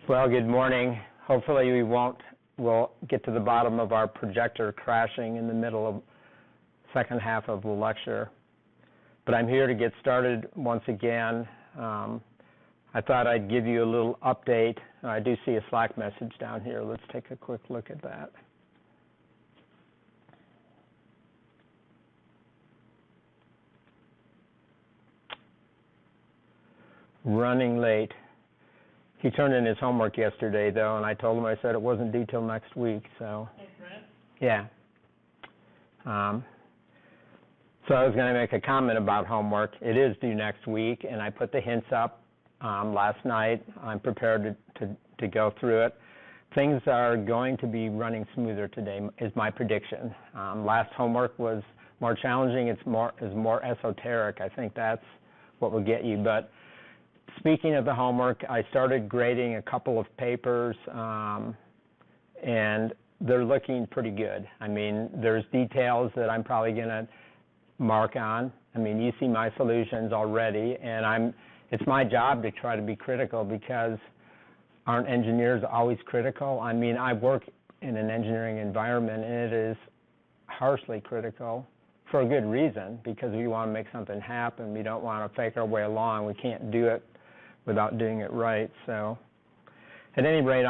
Well, good morning. Hopefully we'll get to the bottom of our projector crashing in the middle of second half of the lecture. But I'm here to get started once again. I thought I'd give you a little update. I do see a Slack message down here. Let's take a quick look at that. Running late. He turned in his homework yesterday, though, and I told him, I said it wasn't due till next week, so. Hey, Brent? Yeah. So I was going to make a comment about homework. It is due next week, and I put the hints up last night. I'm prepared to go through it. Things are going to be running smoother today, is my prediction. Last homework was more challenging. It's more esoteric. I think that's what will get you. But speaking of the homework, I started grading a couple of papers, and they're looking pretty good. I mean, there's details that I'm probably going to mark on. I mean, you see my solutions already, and it's my job to try to be critical, because aren't engineers always critical? I mean, I work in an engineering environment, and it is harshly critical for a good reason, because we want to make something happen. We don't want to fake our way along. We can't do it without doing it right. So at any rate,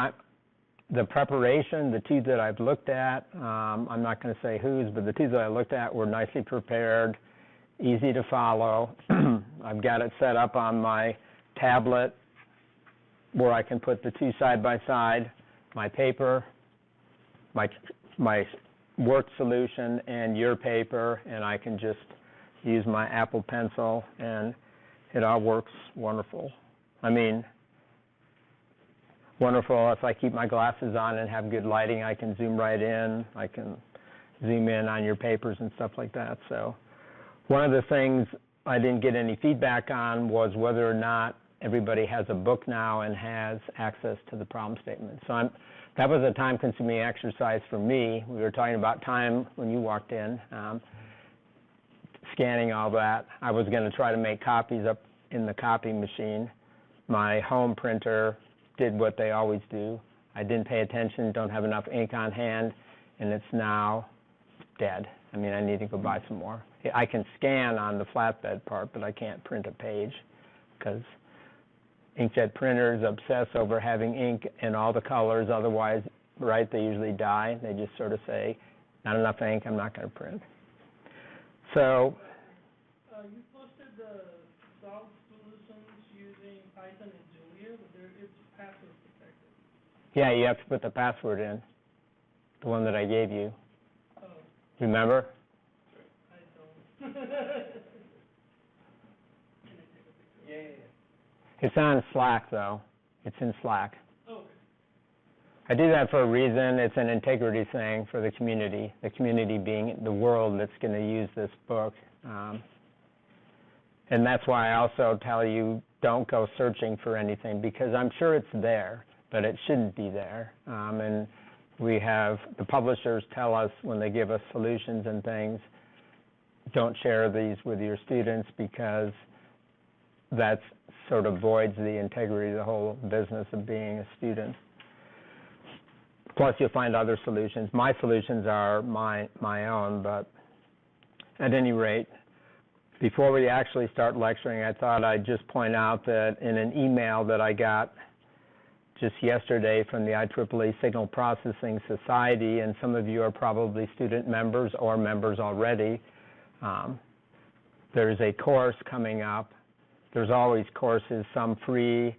the preparation, the two that I've looked at, I'm not going to say whose, but the two that I looked at were nicely prepared, easy to follow. I've got it set up on my tablet where I can put the two side by side, my paper, my work solution, and your paper, and I can just use my Apple Pencil, and it all works wonderful. I mean, wonderful. If I keep my glasses on and have good lighting, I can zoom right in. I can zoom in on your papers and stuff like that. So one of the things I didn't get any feedback on was whether or not everybody has a book now and has access to the problem statement. So that was a time-consuming exercise for me. We were talking about time when you walked in, scanning all that. I was going to try to make copies up in the copy machine. My home printer did what they always do. I didn't pay attention, don't have enough ink on hand, and it's now dead. I mean, I need to go buy some more. I can scan on the flatbed part, but I can't print a page, because inkjet printers obsess over having ink in all the colors. Otherwise, right, they usually die. They just sort of say, not enough ink, I'm not going to print. So you posted the solved solutions using Python and Julia, but it's password protected. Yeah, you have to put the password in, the one that I gave you. Oh. Remember? I don't. Can I take a picture? Yeah. It's on Slack, though. It's in Slack. Oh, okay. I do that for a reason. It's an integrity thing for the community being the world that's going to use this book. And that's why I also tell you, don't go searching for anything, because I'm sure it's there, but it shouldn't be there. And we have the publishers tell us when they give us solutions and things, don't share these with your students, because that sort of voids the integrity of the whole business of being a student. Plus, you'll find other solutions. My solutions are my own, but at any rate, before we actually start lecturing, I thought I'd just point out that in an email that I got just yesterday from the IEEE Signal Processing Society, and some of you are probably student members or members already, there's a course coming up. There's always courses, some free,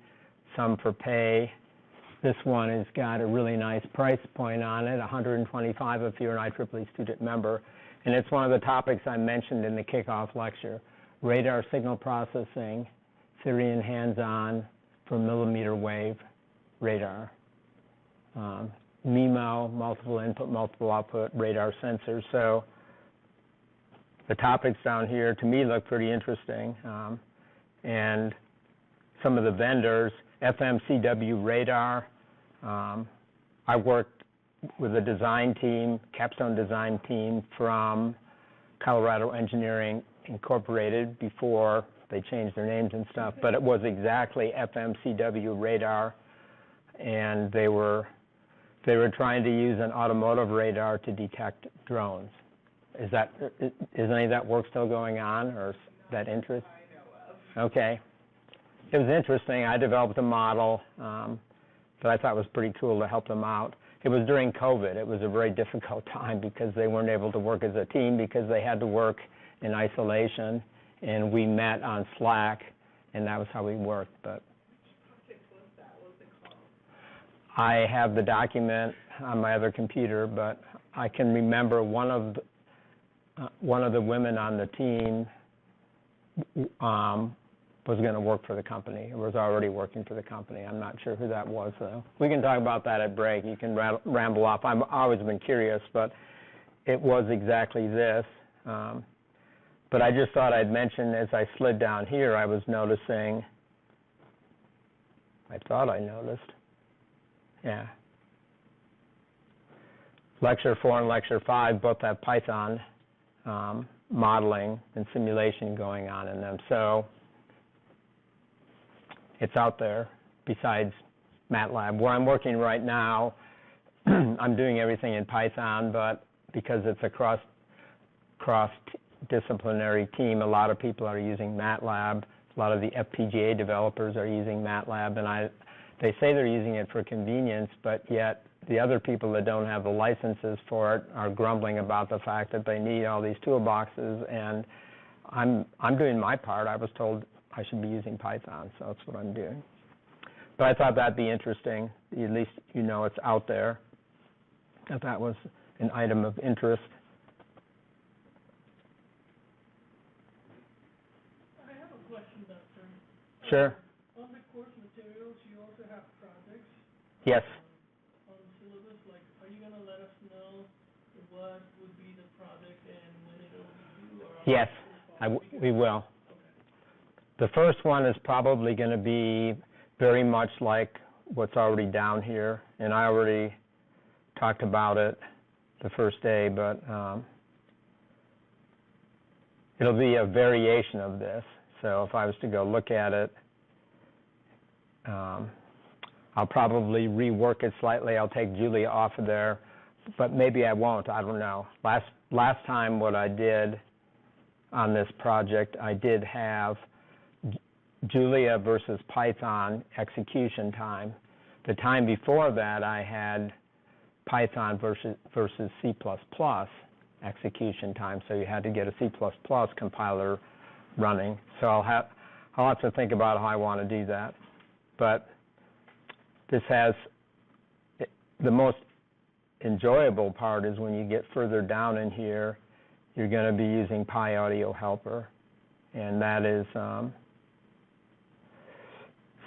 some for pay. This one has got a really nice price point on it, $125 if you're an IEEE student member. And it's one of the topics I mentioned in the kickoff lecture, radar signal processing, theory and hands-on for millimeter wave radar. MIMO, multiple input, multiple output radar sensors. So the topics down here, to me, look pretty interesting. And some of the vendors, FMCW radar, I worked with a design team, capstone design team from Colorado Engineering Incorporated before they changed their names and stuff, but it was exactly FMCW radar, and they were trying to use an automotive radar to detect drones. Is any of that work still going on, or is that interest? Okay. It was interesting. I developed a model that I thought was pretty cool to help them out. It was during COVID. It was a very difficult time because they weren't able to work as a team because they had to work in isolation, and we met on Slack, and that was how we worked. But I have the document on my other computer, but I can remember one of the women on the team was going to work for the company, or was already working for the company. I'm not sure who that was, though. We can talk about that at break. You can ramble off. I've always been curious, but it was exactly this. But I just thought I'd mention, as I slid down here, I was noticing, I thought I noticed, yeah. Lecture 4 and Lecture 5 both have Python modeling and simulation going on in them. So it's out there besides MATLAB. Where I'm working right now, I'm doing everything in Python, but because it's a cross-disciplinary team, a lot of people are using MATLAB. A lot of the FPGA developers are using MATLAB, and they say they're using it for convenience, but yet the other people that don't have the licenses for it are grumbling about the fact that they need all these toolboxes, and I'm doing my part. I was told I should be using Python, so that's what I'm doing. But I thought that'd be interesting. At least you know it's out there. That was an item of interest. I have a question, Doctor. Sure. On the course materials, you also have projects. Yes. On the syllabus, like, are you going to let us know what would be the project and when it will be due? Or Yes, we will. The first one is probably going to be very much like what's already down here, and I already talked about it the first day, but it'll be a variation of this. So if I was to go look at it, I'll probably rework it slightly. I'll take Julia off of there, but maybe I won't. I don't know. Last time what I did on this project, I did have Julia versus Python execution time. The time before that, I had Python versus C++ execution time, so you had to get a C++ compiler running. So I'll have to think about how I want to do that. But this has, the most enjoyable part is when you get further down in here, you're going to be using PyAudio Helper, and that is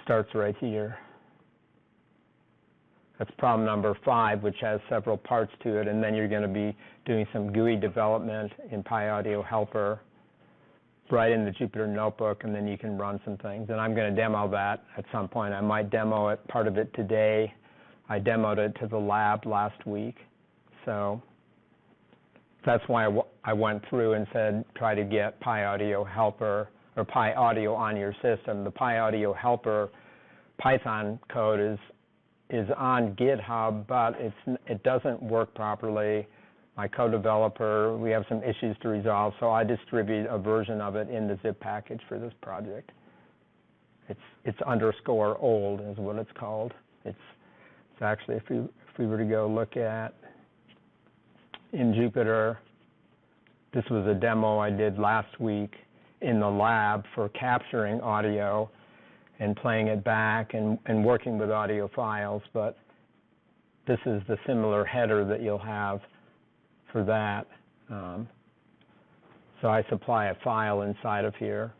starts right here. That's problem number 5, which has several parts to it, and then you're going to be doing some GUI development in PyAudio Helper right in the Jupyter Notebook, and then you can run some things. And I'm going to demo that at some point. I might demo it, part of it today. I demoed it to the lab last week. So that's why I went through and said try to get PyAudio Helper or PyAudio on your system. The PyAudio Helper Python code is on GitHub, but it doesn't work properly. My co-developer, we have some issues to resolve, so I distribute a version of it in the zip package for this project. It's underscore old is what it's called. It's actually, if we were to go look at in Jupyter, this was a demo I did last week in the lab for capturing audio and playing it back and working with audio files, but this is the similar header that you'll have for that. So I supply a file inside of here,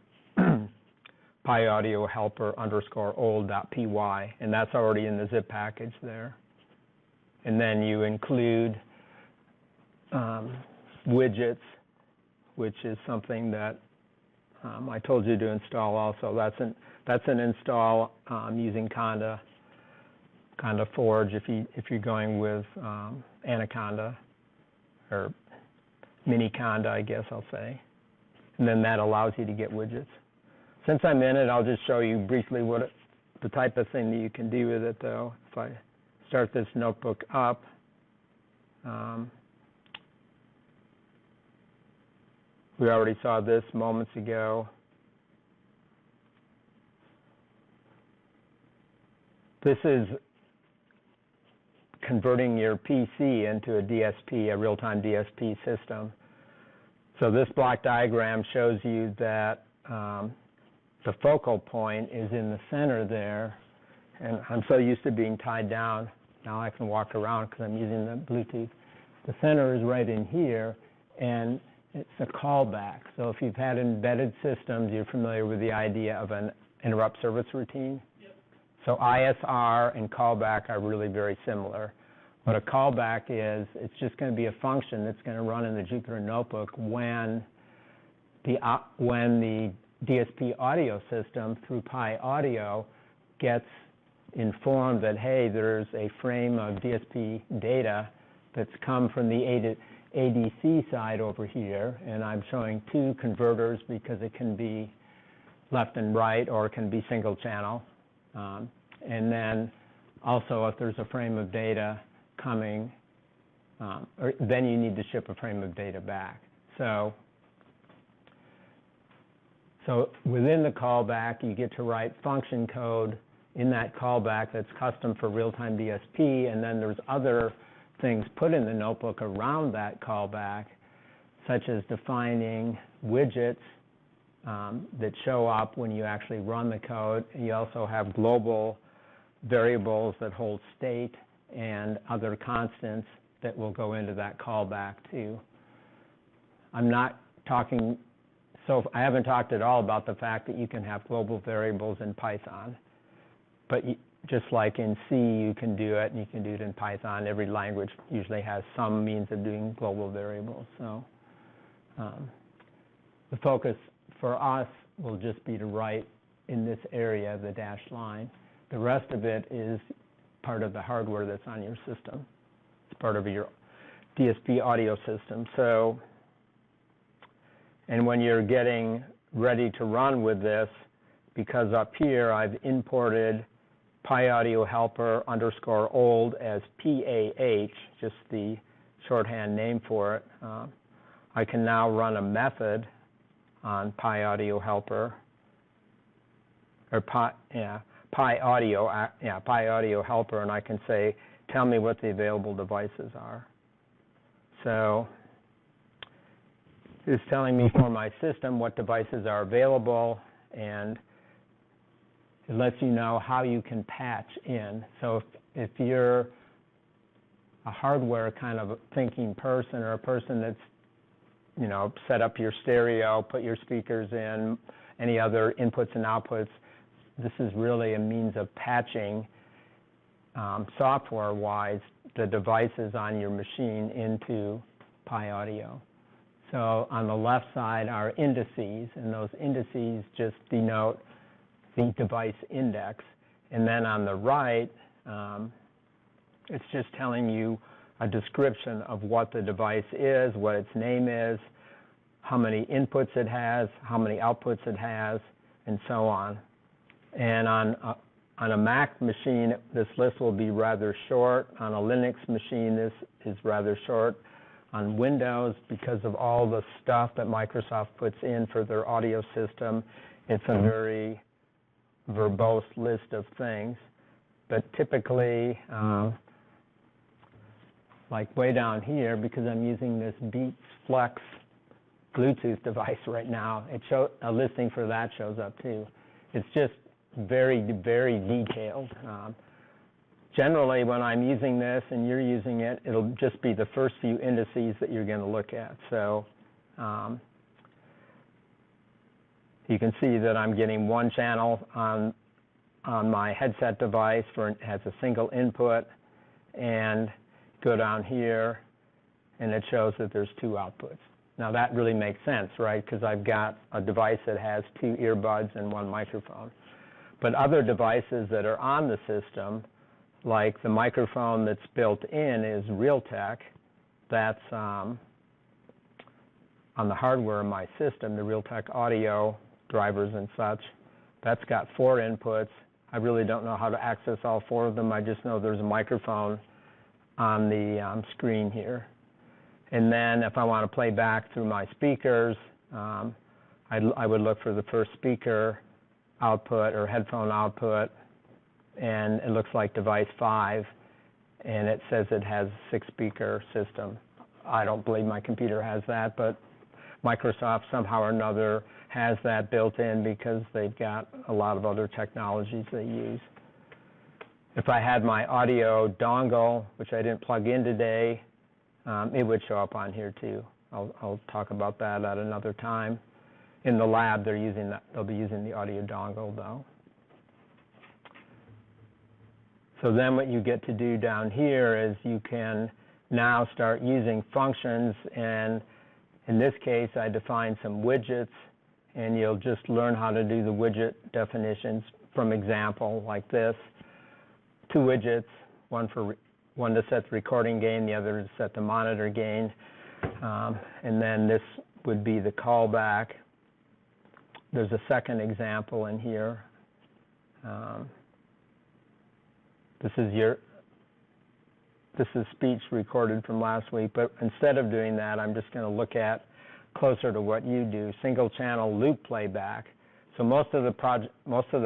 PyAudio Helper underscore old.py, and that's already in the zip package there. And then you include widgets, which is something that I told you to install also. That's an install using Conda Forge if you're going with Anaconda or Mini Conda, I guess I'll say. And then that allows you to get widgets. Since I'm in it, I'll just show you briefly what the type of thing that you can do with it, though. If I start this notebook up, we already saw this moments ago. This is converting your PC into a DSP, a real-time DSP system. So this block diagram shows you that the focal point is in the center there, and I'm so used to being tied down, now I can walk around because I'm using the Bluetooth. The center is right in here, and it's a callback. So if you've had embedded systems, you're familiar with the idea of an interrupt service routine. Yep. So ISR and callback are really very similar. What a callback is, it's just going to be a function that's going to run in the Jupyter Notebook when the DSP audio system through Pi Audio gets informed that, hey, there's a frame of DSP data that's come from the ADC side over here, and I'm showing two converters because it can be left and right or it can be single channel. And then also if there's a frame of data coming, then you need to ship a frame of data back. So within the callback, you get to write function code in that callback that's custom for real-time DSP, and then there's other things put in the notebook around that callback, such as defining widgets that show up when you actually run the code. You also have global variables that hold state and other constants that will go into that callback too. I'm not talking, so I haven't talked at all about the fact that you can have global variables in Python, but just like in C, you can do it, and you can do it in Python. Every language usually has some means of doing global variables. So the focus for us will just be to write in this area, the dashed line. The rest of it is part of the hardware that's on your system. It's part of your DSP audio system. So, and when you're getting ready to run with this, because up here I've imported Pi Audio Helper _ old as PAH, just the shorthand name for it, I can now run a method on Pi Audio Helper, or Pi Audio Helper, and I can say, tell me what the available devices are. So it's telling me for my system what devices are available, and it lets you know how you can patch in. So if you're a hardware kind of thinking person, or a person that's, you know, set up your stereo, put your speakers in, any other inputs and outputs, this is really a means of patching software-wise the devices on your machine into Pi Audio. So on the left side are indices, and those indices just denote the device index. And then on the right, it's just telling you a description of what the device is, what its name is, how many inputs it has, how many outputs it has, and so on. And on a Mac machine, this list will be rather short. On a Linux machine, this is rather short. On Windows, because of all the stuff that Microsoft puts in for their audio system, it's a very verbose list of things. But typically, like way down here, because I'm using this Beats Flex Bluetooth device right now, a listing for that shows up too. It's just very, very detailed. Generally, when I'm using this and you're using it, it'll just be the first few indices that you're going to look at. So you can see that I'm getting one channel on my headset device, it has a single input, and go down here, and it shows that there's two outputs. Now that really makes sense, right? Because I've got a device that has two earbuds and one microphone. But other devices that are on the system, like the microphone that's built in is Realtek. That's on the hardware of my system, the Realtek audio drivers and such. That's got 4 inputs. I really don't know how to access all 4 of them. I just know there's a microphone on the screen here. And then if I want to play back through my speakers, I would look for the first speaker output or headphone output, and it looks like device 5, and it says it has a 6-speaker system. I don't believe my computer has that, but Microsoft somehow or another has that built in because they've got a lot of other technologies they use. If I had my audio dongle, which I didn't plug in today, it would show up on here too. I'll talk about that at another time. In the lab, they'll be using the audio dongle though. So then what you get to do down here is you can now start using functions, and in this case I define some widgets, and you'll just learn how to do the widget definitions from example like this. 2 widgets, one to set the recording gain, the other to set the monitor gain, and then this would be the callback. There's a second example in here. This is speech recorded from last week, but instead of doing that, I'm just going to look at closer to what you do, single channel loop playback. So most of the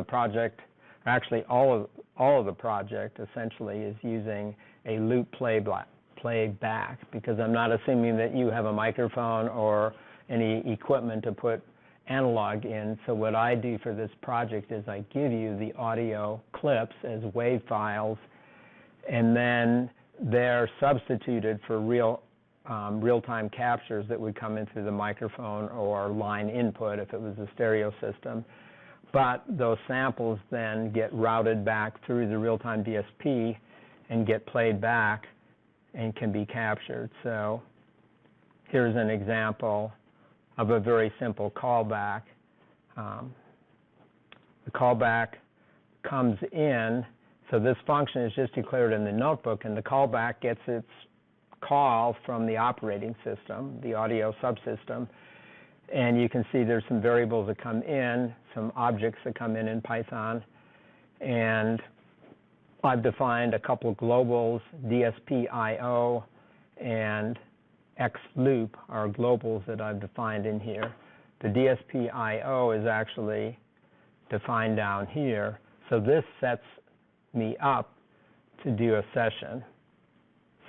project, actually all of the project essentially is using a loop playback because I'm not assuming that you have a microphone or any equipment to put analog in. So what I do for this project is I give you the audio clips as WAV files, and then they're substituted for real-time captures that would come in through the microphone or line input if it was a stereo system. But those samples then get routed back through the real-time DSP and get played back and can be captured. So here's an example of a very simple callback. The callback comes in, so this function is just declared in the notebook, and the callback gets its call from the operating system, the audio subsystem, and you can see there's some variables that come in, some objects that come in Python, and I've defined a couple of globals, DSP.io and xloop are globals that I've defined in here. The DSP.io is actually defined down here, so this sets me up to do a session.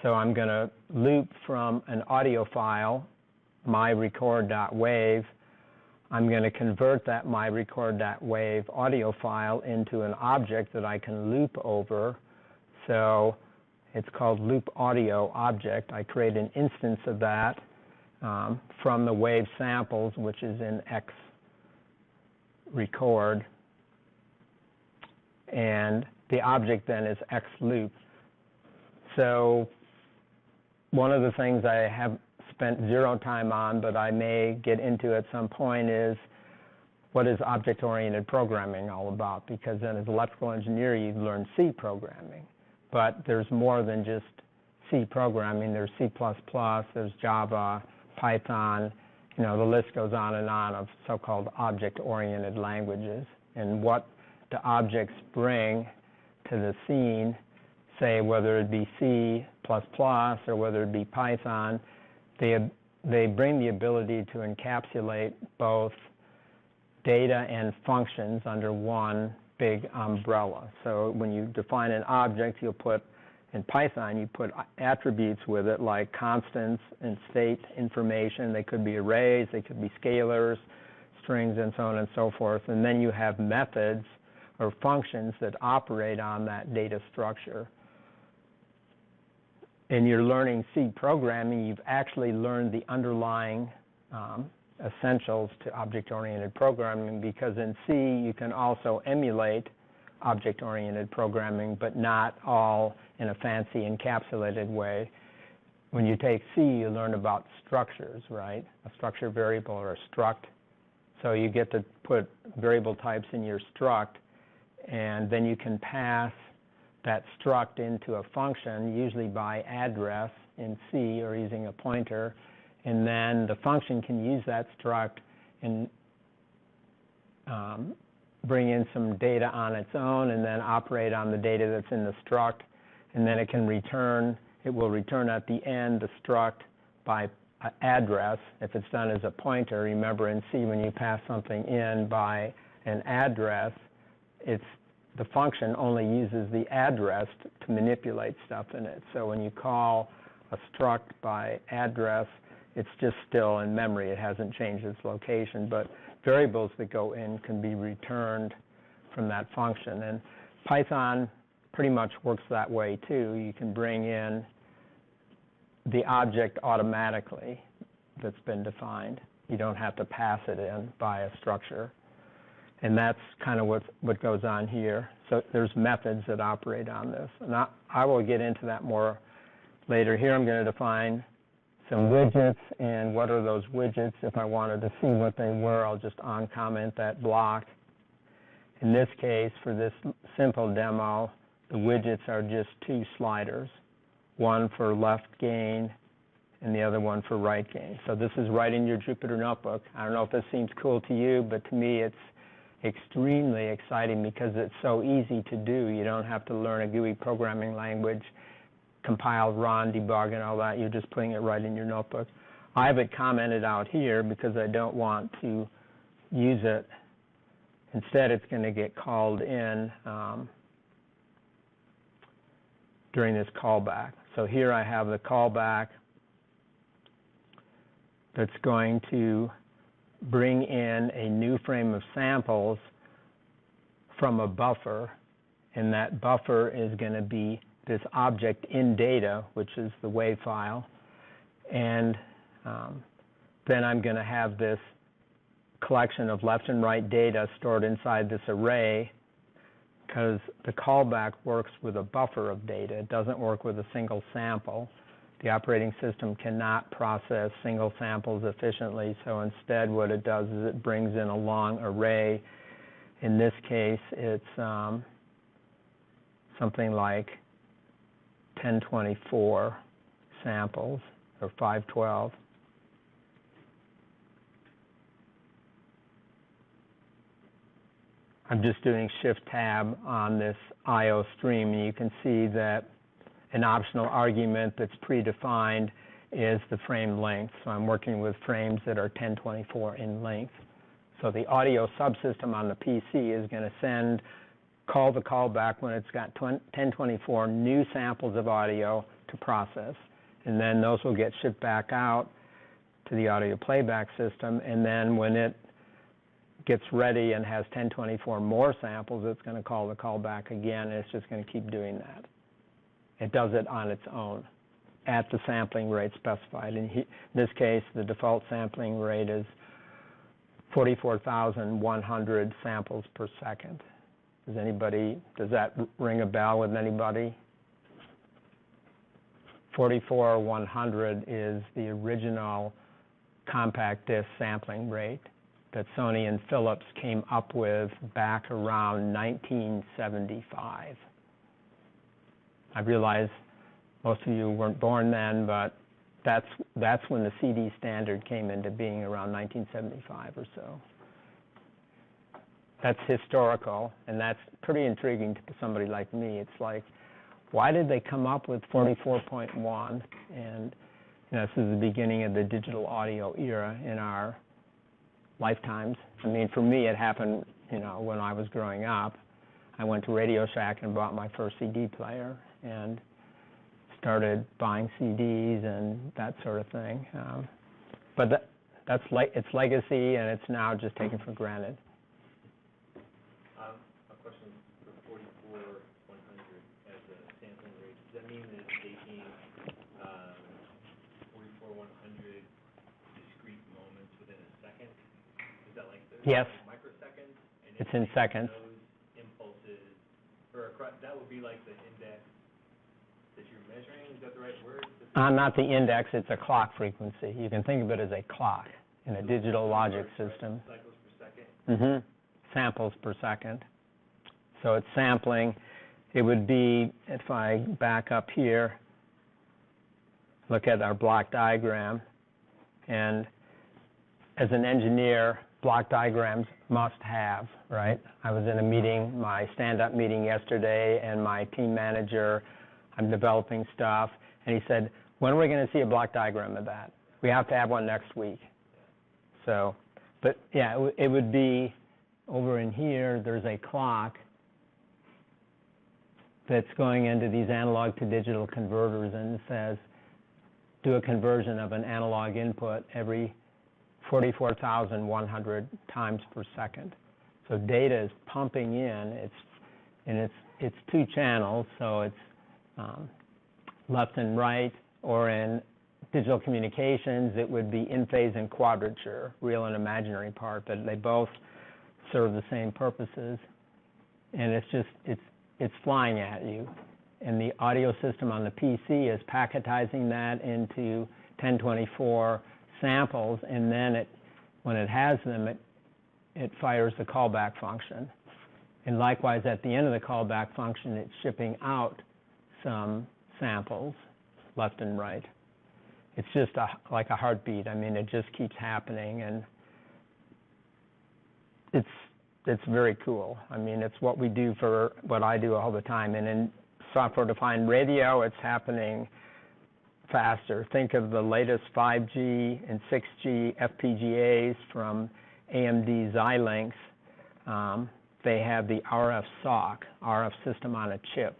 So I'm going to loop from an audio file, myrecord.wav. I'm going to convert that myrecord.wav audio file into an object that I can loop over. So it's called loop audio object. I create an instance of that from the wave samples, which is in xrecord. And the object then is xloop. So one of the things I have spent zero time on, but I may get into at some point, is what is object-oriented programming all about? Because then as an electrical engineer, you learn C programming. But there's more than just C programming. There's C++, there's Java, Python, the list goes on of so-called object-oriented languages. And what the objects bring to the scene, say whether it be C++ or whether it be Python, they bring the ability to encapsulate both data and functions under one big umbrella. So when you define an object, you'll put, in Python, you put attributes with it like constants and state information. They could be arrays, they could be scalars, strings, and so on and so forth. And then you have methods or functions that operate on that data structure. And you're learning C programming, you've actually learned the underlying essentials to object-oriented programming, because in C you can also emulate object-oriented programming, but not all in a fancy encapsulated way. When you take C, you learn about structures, right? A structure variable or a struct. So you get to put variable types in your struct, and then you can pass that struct into a function, usually by address in C or using a pointer, and then the function can use that struct and bring in some data on its own and then operate on the data that's in the struct, and then it will return at the end the struct by address. If it's done as a pointer, remember in C when you pass something in by an address, the function only uses the address to manipulate stuff in it. So when you call a struct by address, it's just still in memory. It hasn't changed its location, but variables that go in can be returned from that function. And Python pretty much works that way too. You can bring in the object automatically that's been defined. You don't have to pass it in by a structure. And that's kind of what goes on here. So there's methods that operate on this. And I will get into that more later. Here I'm going to define some widgets, and what are those widgets? If I wanted to see what they were, I'll just uncomment that block. In this case, for this simple demo, the widgets are just two sliders, one for left gain and the other one for right gain. So this is right in your Jupyter Notebook. I don't know if this seems cool to you, but to me it's extremely exciting because it's so easy to do. You don't have to learn a GUI programming language, compile, run, debug, and all that. You're just putting it right in your notebook. I have it commented out here because I don't want to use it. Instead, it's going to get called in during this callback. So here I have the callback that's going to bring in a new frame of samples from a buffer, and that buffer is going to be this object in data, which is the WAV file, and then I'm going to have this collection of left and right data stored inside this array, because the callback works with a buffer of data. It doesn't work with a single sample. The operating system cannot process single samples efficiently, so instead what it does is it brings in a long array. In this case, it's something like 1024 samples, or 512. I'm just doing Shift-Tab on this I/O stream, and you can see that an optional argument that's predefined is the frame length. So I'm working with frames that are 1024 in length. So the audio subsystem on the PC is going to call the callback when it's got 1024 new samples of audio to process. And then those will get shipped back out to the audio playback system. And then when it gets ready and has 1024 more samples, it's going to call the callback again, and it's just going to keep doing that. It does it on its own at the sampling rate specified. In this case, the default sampling rate is 44,100 samples per second. Does that ring a bell with anybody? 44,100 is the original compact disc sampling rate that Sony and Philips came up with back around 1975. I realize most of you weren't born then, but that's when the CD standard came into being, around 1975 or so. That's historical, and that's pretty intriguing to somebody like me. It's like, why did they come up with 44.1? And this is the beginning of the digital audio era in our lifetimes. I mean, for me, it happened, when I was growing up. I went to Radio Shack and bought my first CD player and started buying CDs and that sort of thing. But that's its legacy, and it's now just taken for granted. A question for 44,100 as a sampling rate. Does that mean that it's taking 44,100 discrete moments within a second? Is that like yes. Microseconds? And it's in seconds. Those impulses, or that would be like the index that you're measuring. Is that the right word? Not the index. It's a clock frequency. You can think of it as a clock in a digital logic system. Cycles per second? Mm-hmm. Samples per second. So it's sampling. It would be, if I back up here, look at our block diagram, and as an engineer, block diagrams must have, right? I was in a meeting, my stand-up meeting yesterday, and my team manager, I'm developing stuff, and he said, when are we going to see a block diagram of that? We have to have one next week. So, but yeah, it would be over in here, there's a clock that's going into these analog to digital converters, and it says, do a conversion of an analog input every 44,100 times per second. So data is pumping in, it's two channels, so it's left and right, or in digital communications, it would be in phase and quadrature, real and imaginary part, but they both serve the same purposes. And it's just, it's flying at you. And the audio system on the PC is packetizing that into 1024 samples, and then when it has them, it fires the callback function. And likewise, at the end of the callback function, it's shipping out some samples, left and right. It's just like a heartbeat. I mean, it just keeps happening, and it's very cool. I mean, it's what we do for what I do all the time. And in software-defined radio, it's happening faster. Think of the latest 5G and 6G FPGAs from AMD Xilinx. They have the RF SoC, RF system on a chip.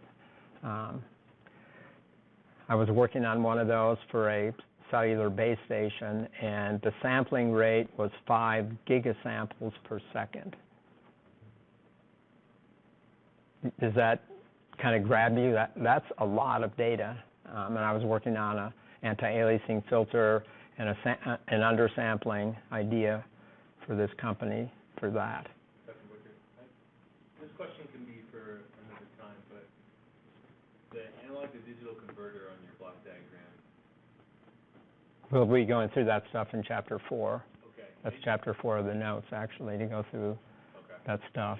I was working on one of those for a cellular base station, and the sampling rate was 5 gigasamples per second. Does that kind of grab you? That's a lot of data. And I was working on an anti-aliasing filter and an undersampling idea for this company for that. Dr. Booker, this question can be for another time, but the analog to digital converter on your block diagram. We'll be going through that stuff in Chapter 4. Okay. That's Chapter 4 of the notes, actually, to go through that stuff.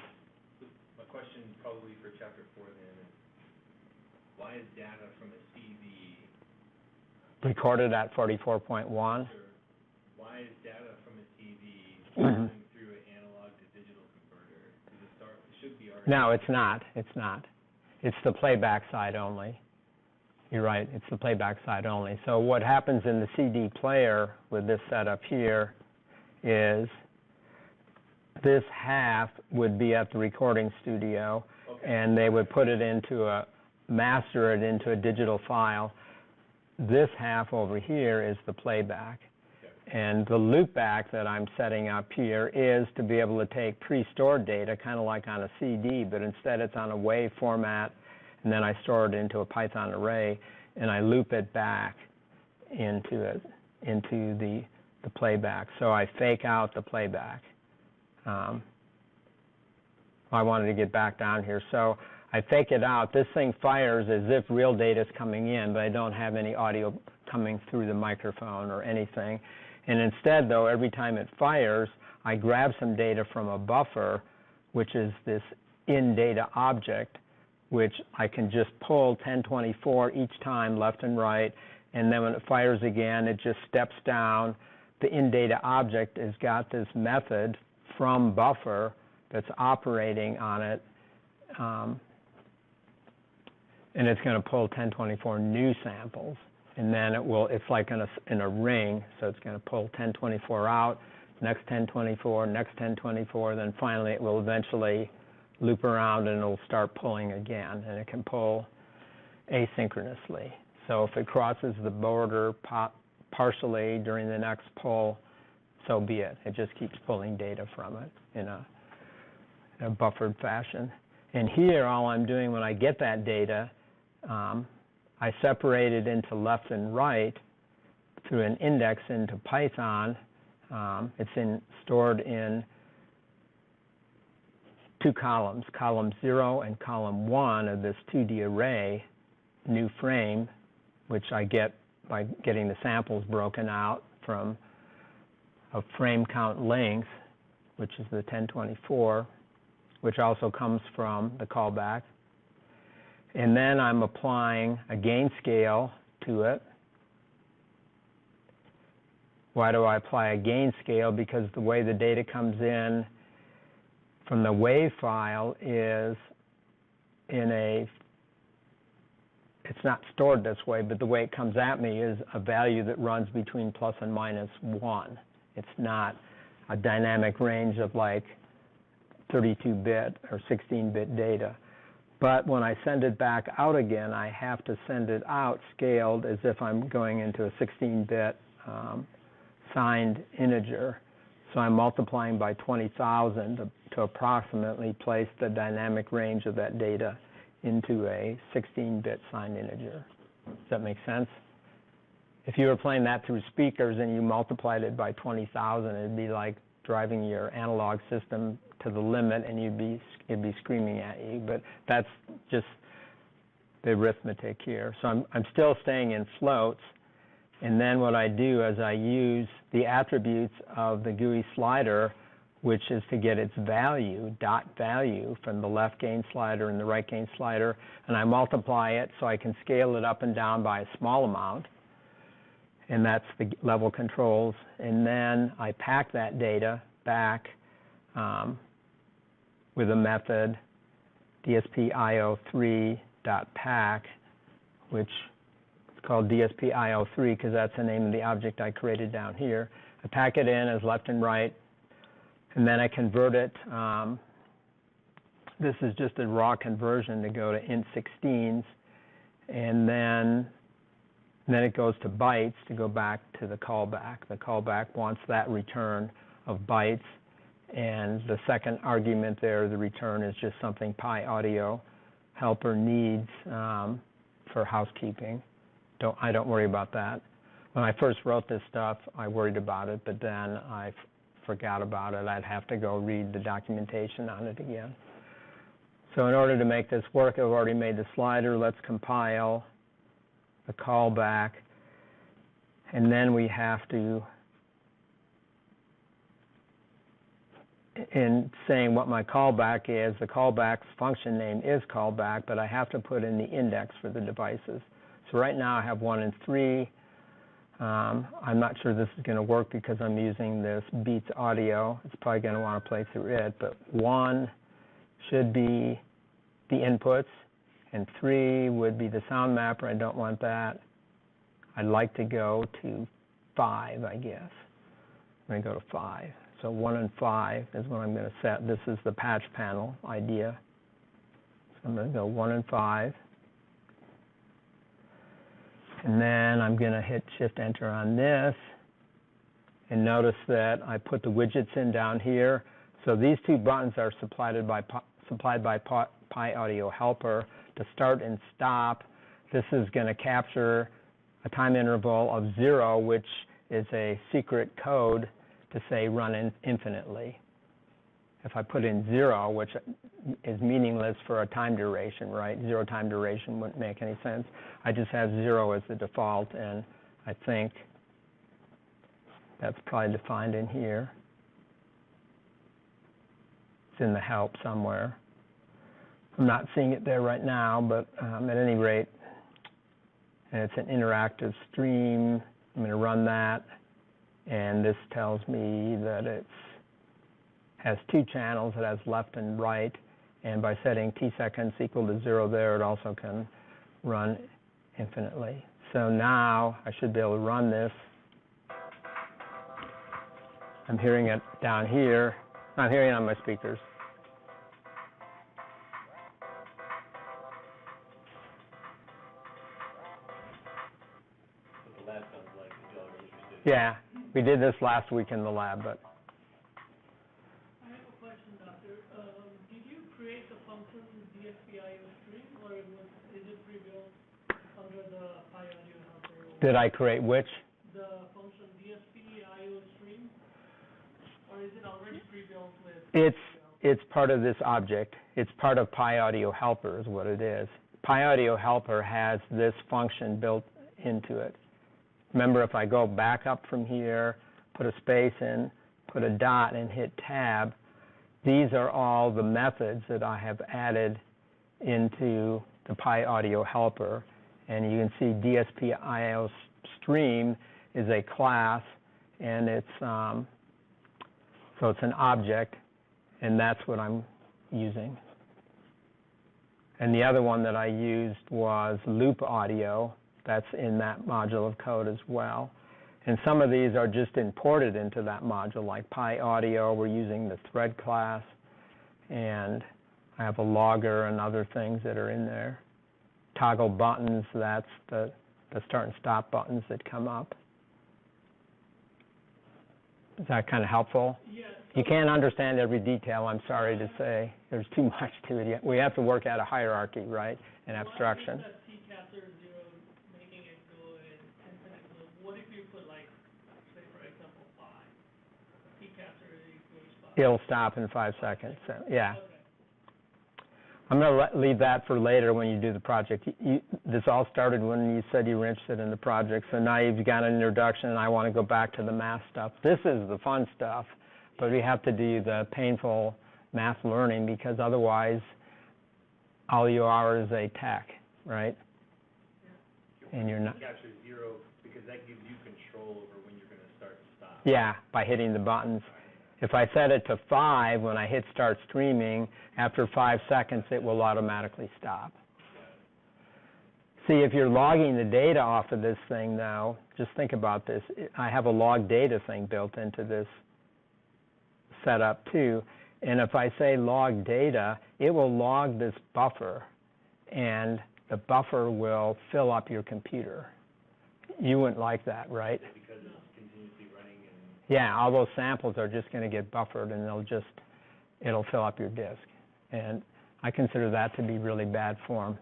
My question probably for Chapter 4 then is, why is data from a CD recorded at 44.1? Sure. Why is data from a CD going through an analog to digital converter? It should be already. No, it's not. It's not. It's the playback side only. You're right. It's the playback side only. So what happens in the CD player with this setup here is this half would be at the recording studio, and they would put it into master it into a digital file. This half over here is the playback. And the loopback that I'm setting up here is to be able to take pre-stored data, kind of like on a CD, but instead it's on a WAV format, and then I store it into a Python array, and I loop it back into the playback. So I fake out the playback. I wanted to get back down here. So I fake it out. This thing fires as if real data is coming in, but I don't have any audio coming through the microphone or anything. And instead, though, every time it fires, I grab some data from a buffer, which is this in-data object, which I can just pull 1024 each time, left and right, and then when it fires again, it just steps down. The in-data object has got this method from buffer that's operating on it, and it's going to pull 1024 new samples. And then it's like in a ring, so it's going to pull 1024 out, next 1024, next 1024, then finally it will eventually loop around and it'll start pulling again, and it can pull asynchronously. So if it crosses the border partially during the next pull, so be it. It just keeps pulling data from it in a buffered fashion. And here, all I'm doing when I get that data, I separate it into left and right through an index into Python. It's stored in 2 columns, column 0 and column 1 of this 2D array, new frame, which I get by getting the samples broken out from a frame count length, which is the 1024, which also comes from the callback. And then I'm applying a gain scale to it. Why do I apply a gain scale? Because the way the data comes in from the WAV file is it's not stored this way, but the way it comes at me is a value that runs between plus and minus 1. It's not a dynamic range of like 32-bit or 16-bit data. But when I send it back out again, I have to send it out scaled as if I'm going into a 16-bit signed integer. So I'm multiplying by 20,000 to approximately place the dynamic range of that data into a 16-bit signed integer. Does that make sense? If you were playing that through speakers and you multiplied it by 20,000, it'd be like driving your analog system to the limit, and it'd be screaming at you. But that's just the arithmetic here. So I'm still staying in floats, and then what I do is I use the attributes of the GUI slider, which is to get its value, dot value, from the left gain slider and the right gain slider, and I multiply it so I can scale it up and down by a small amount, and that's the level controls. And then I pack that data back with a method, DSP-IO3.pack, which is called DSP-IO3 because that's the name of the object I created down here. I pack it in as left and right, and then I convert it. This is just a raw conversion to go to int 16s, and then it goes to bytes to go back to the callback. The callback wants that return of bytes, and the second argument there, the return, is just something Pi Audio helper needs for housekeeping. I don't worry about that. When I first wrote this stuff, I worried about it, but then I forgot about it. I'd have to go read the documentation on it again. So in order to make this work, I've already made the slider. Let's compile the callback, and then we have to, in saying what my callback is, the callback's function name is callback, but I have to put in the index for the devices. So right now I have 1 and 3. I'm not sure this is going to work because I'm using this Beats Audio. It's probably going to want to play through it, but 1 should be the inputs, and 3 would be the sound mapper. I don't want that. I'd like to go to 5, I guess. I'm going to go to 5. So 1 and 5 is what I'm going to set. This is the patch panel idea. So I'm going to go 1 and 5. And then I'm going to hit Shift-Enter on this. And notice that I put the widgets in down here. So these two buttons are supplied by Pi Audio Helper to start and stop. This is going to capture a time interval of 0, which is a secret code to say run infinitely. If I put in 0, which is meaningless for a time duration, right? 0 time duration wouldn't make any sense. I just have 0 as the default, and I think that's probably defined in here. It's in the help somewhere. I'm not seeing it there right now, but at any rate, and it's an interactive stream. I'm going to run that, and this tells me that it has 2 channels. It has left and right, and by setting t seconds equal to 0 there, it also can run infinitely. So now I should be able to run this. I'm hearing it down here. I'm hearing it on my speakers. What the lab sounds like, if y'all are interested. Yeah, we did this last week in the lab, but I have a question, Doctor. Did you create the function DSP-IO stream, or is it pre-built under the Pi Audio helper? did I create which? The function DSP-IO stream, or is it already pre-built with? It's part of this object. It's part of Pi Audio Helper is what it is. Pi Audio Helper has this function built into it. Remember, if I go back up from here, put a space in, put a dot, and hit Tab, these are all the methods that I have added into the Pi Audio Helper. And you can see DSP-IO Stream is a class, and it's so it's an object, and that's what I'm using. And the other one that I used was loop audio. That's in that module of code as well. And some of these are just imported into that module, like Pi Audio. We're using the thread class, and I have a logger and other things that are in there. Toggle buttons, that's the start and stop buttons that come up. Is that kind of helpful? Yeah. You can't understand every detail, I'm sorry to say. There's too much to it yet. We have to work out a hierarchy, right, and abstraction. Well, I think that C-capture 0, making it go in infinite loop. What if you put, like, say, for example, 5? C-capture equals 5. It'll stop in 5 seconds, so, yeah. Okay. I'm going to leave that for later when you do the project. This all started when you said you were interested in the project, so now you've got an introduction, and I want to go back to the math stuff. This is the fun stuff, but we have to do the painful math learning, because otherwise all you are is a tech, right? Yeah. And you're not. Capture 0, because that gives you control over when you're going to start and stop. Yeah, by hitting the buttons. If I set it to 5, when I hit start streaming, after 5 seconds it will automatically stop. See, if you're logging the data off of this thing now, just think about this. I have a log data thing built into this setup too. And if I say log data, it will log this buffer, and the buffer will fill up your computer. You wouldn't like that, right? Because it's continuously running and... Yeah, all those samples are just going to get buffered, and it'll fill up your disk. And I consider that to be really bad form.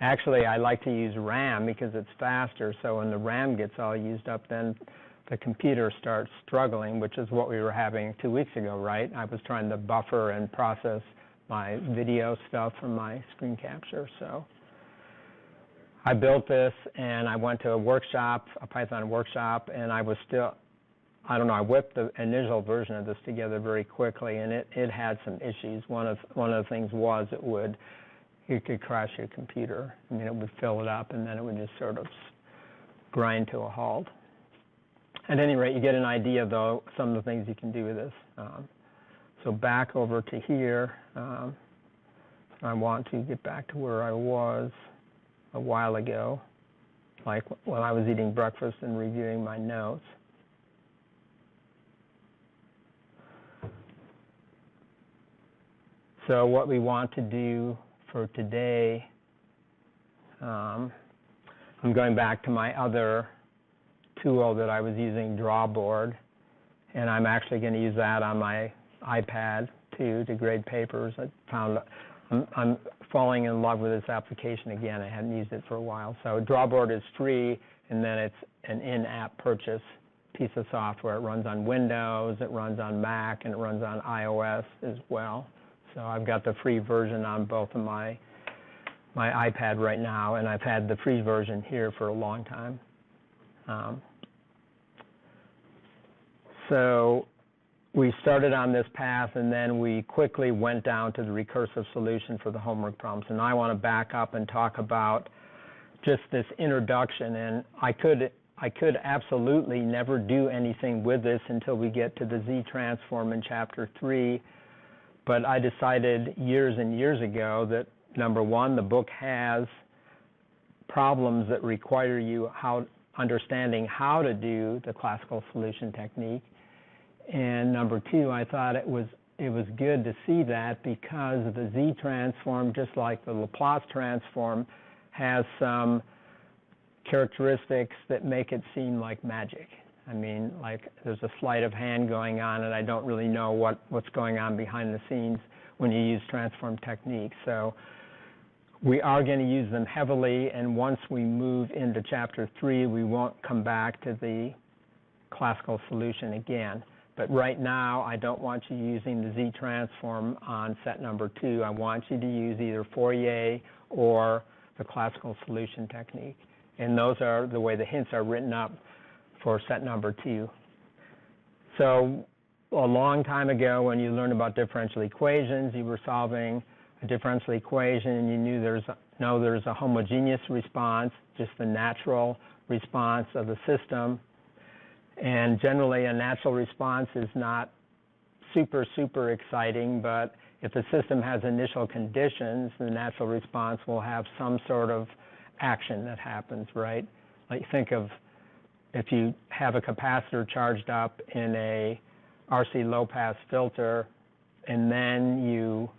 Actually, I like to use RAM because it's faster, so when the RAM gets all used up, then the computer starts struggling, which is what we were having 2 weeks ago, right? I was trying to buffer and process my video stuff from my screen capture, so I built this, and I went to a workshop, a Python workshop, and I was still, I don't know, I whipped the initial version of this together very quickly, and it had some issues. One of the things was you could crash your computer. I mean, it would fill it up, and then it would just sort of grind to a halt. At any rate, you get an idea, though, some of the things you can do with this. So back over to here, I want to get back to where I was a while ago, like when I was eating breakfast and reviewing my notes. So what we want to do for today, I'm going back to my other tool that I was using, Drawboard, and I'm actually going to use that on my iPad too to grade papers. I'm falling in love with this application again. I hadn't used it for a while. So Drawboard is free, and then it's an in-app purchase piece of software. It runs on Windows, it runs on Mac, and it runs on iOS as well. So I've got the free version on both of my iPad right now, and I've had the free version here for a long time. So we started on this path, and then we quickly went down to the recursive solution for the homework problems. And I want to back up and talk about just this introduction. And I could absolutely never do anything with this until we get to the Z-transform in Chapter 3. But I decided years and years ago that, number one, the book has problems that require you understanding how to do the classical solution technique. And number two, I thought it was good to see that because the Z-transform, just like the Laplace transform, has some characteristics that make it seem like magic. I mean, like there's a sleight of hand going on, and I don't really know what's going on behind the scenes when you use transform techniques. So we are going to use them heavily, and once we move into Chapter 3, we won't come back to the classical solution again. But right now, I don't want you using the Z-transform on set number 2. I want you to use either Fourier or the classical solution technique. And those are the way the hints are written up for set number 2. So a long time ago, when you learned about differential equations, you were solving a differential equation, and you knew there's a homogeneous response, just the natural response of the system. And generally, a natural response is not super exciting, but if the system has initial conditions, the natural response will have some sort of action that happens, right? Like think of if you have a capacitor charged up in a RC low-pass filter, and then you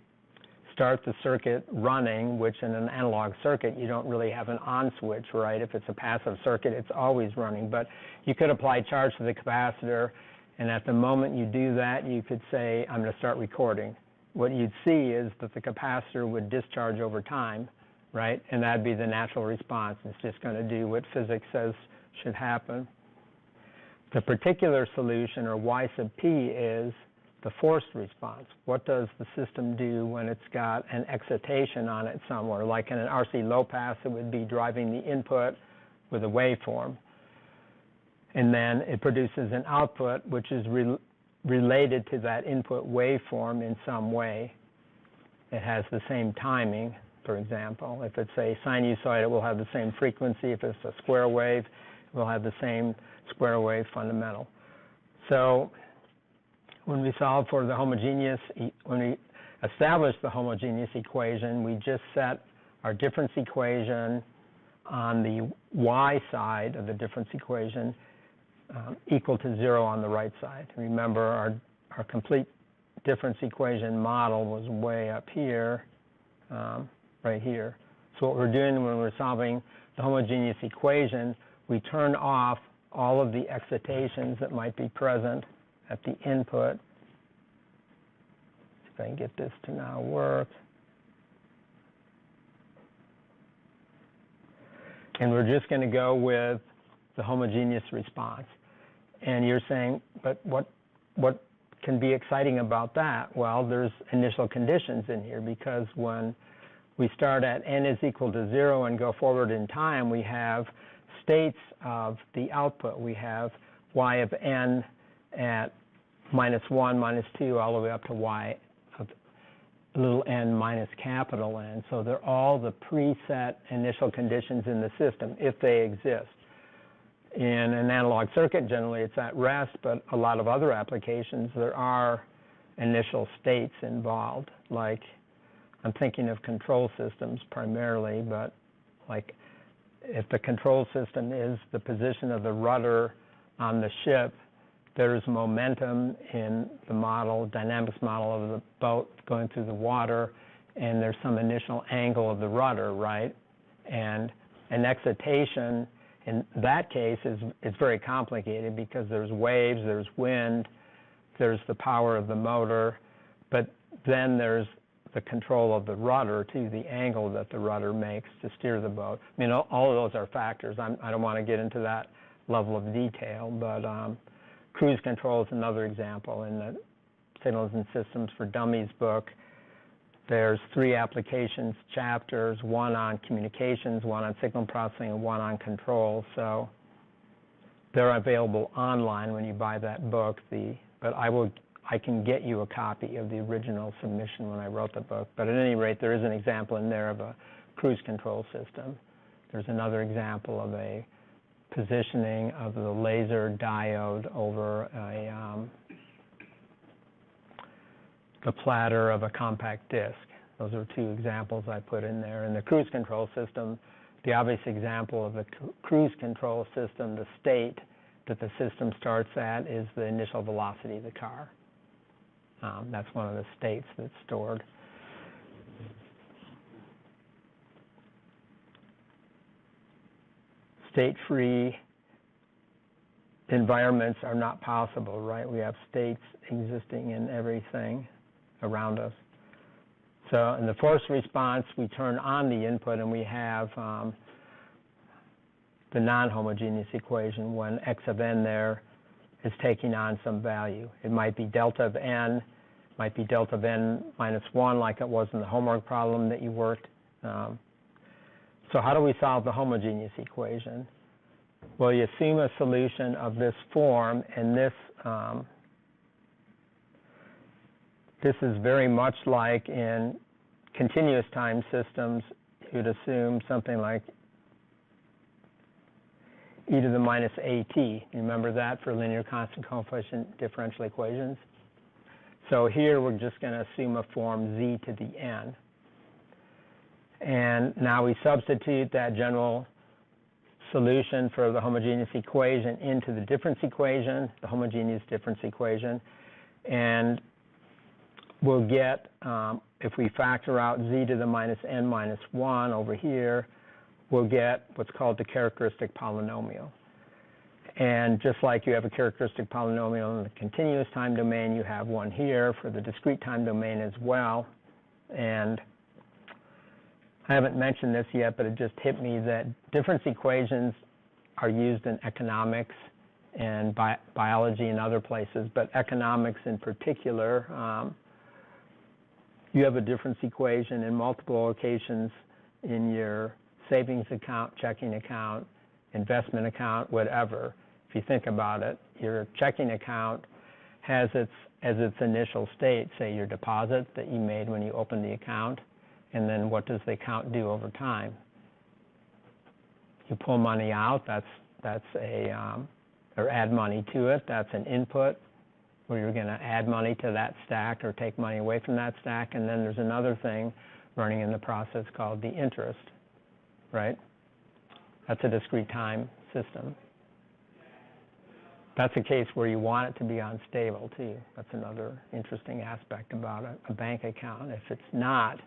start the circuit running, which in an analog circuit, you don't really have an on switch, right? If it's a passive circuit, it's always running. But you could apply charge to the capacitor, and at the moment you do that, you could say, I'm going to start recording. What you'd see is that the capacitor would discharge over time, right? And that'd be the natural response. It's just going to do what physics says should happen. The particular solution, or Y sub P, is the forced response. What does the system do when it's got an excitation on it somewhere? Like in an RC low pass, it would be driving the input with a waveform. And then it produces an output which is related to that input waveform in some way. It has the same timing, for example. If it's a sinusoid, it will have the same frequency. If it's a square wave, it will have the same square wave fundamental. So when we solve for the homogeneous, when we establish the homogeneous equation, we just set our difference equation on the y side of the difference equation equal to 0 on the right side. Remember, our complete difference equation model was way up here, right here. So what we're doing when we're solving the homogeneous equation, we turn off all of the excitations that might be present at the input. If I can get this to now work. And we're just going to go with the homogeneous response. And you're saying, but what can be exciting about that? Well, there's initial conditions in here, because when we start at n is equal to 0 and go forward in time, we have states of the output. We have y of n at -1, -2, all the way up to y of little n minus capital N. So they're all the preset initial conditions in the system, if they exist. In an analog circuit, generally it's at rest, but a lot of other applications, there are initial states involved. Like, I'm thinking of control systems primarily, but like if the control system is the position of the rudder on the ship, there's momentum in the model, dynamics model of the boat going through the water, and there's some initial angle of the rudder, right? And an excitation in that case is very complicated, because there's waves, there's wind, there's the power of the motor, but then there's the control of the rudder to the angle that the rudder makes to steer the boat. I mean, all of those are factors. I don't want to get into that level of detail, but cruise control is another example. In the Signals and Systems for Dummies book, there's 3 applications chapters, one on communications, one on signal processing, and one on control. So they're available online when you buy that book. But I can get you a copy of the original submission when I wrote the book. But at any rate, there is an example in there of a cruise control system. There's another example of a positioning of the laser diode over the platter of a compact disc. Those are 2 examples I put in there. In the cruise control system, the obvious example of the cruise control system, the state that the system starts at, is the initial velocity of the car. That's one of the states that's stored. State-free environments are not possible, right? We have states existing in everything around us. So in the forced response, we turn on the input, and we have the non-homogeneous equation when x of n there is taking on some value. It might be delta of n, might be delta of n minus 1, like it was in the homework problem that you worked. So how do we solve the homogeneous equation? Well, you assume a solution of this form, and this is very much like in continuous time systems. You'd assume something like e to the minus at. You remember that for linear constant coefficient differential equations? So here we're just going to assume a form z to the n. And now we substitute that general solution for the homogeneous equation into the difference equation, the homogeneous difference equation, and we'll get, if we factor out z to the minus n minus 1 over here, we'll get what's called the characteristic polynomial. And just like you have a characteristic polynomial in the continuous time domain, you have one here for the discrete time domain as well. And I haven't mentioned this yet, but it just hit me that difference equations are used in economics and biology and other places, but economics in particular, you have a difference equation in multiple locations in your savings account, checking account, investment account, whatever. If you think about it, your checking account has as its initial state, say, your deposit that you made when you opened the account, and then what does the account do over time? You pull money out, that's or add money to it, that's an input, where you're going to add money to that stack or take money away from that stack, and then there's another thing running in the process called the interest, right? That's a discrete time system. That's a case where you want it to be unstable, too. That's another interesting aspect about a bank account. If it's not,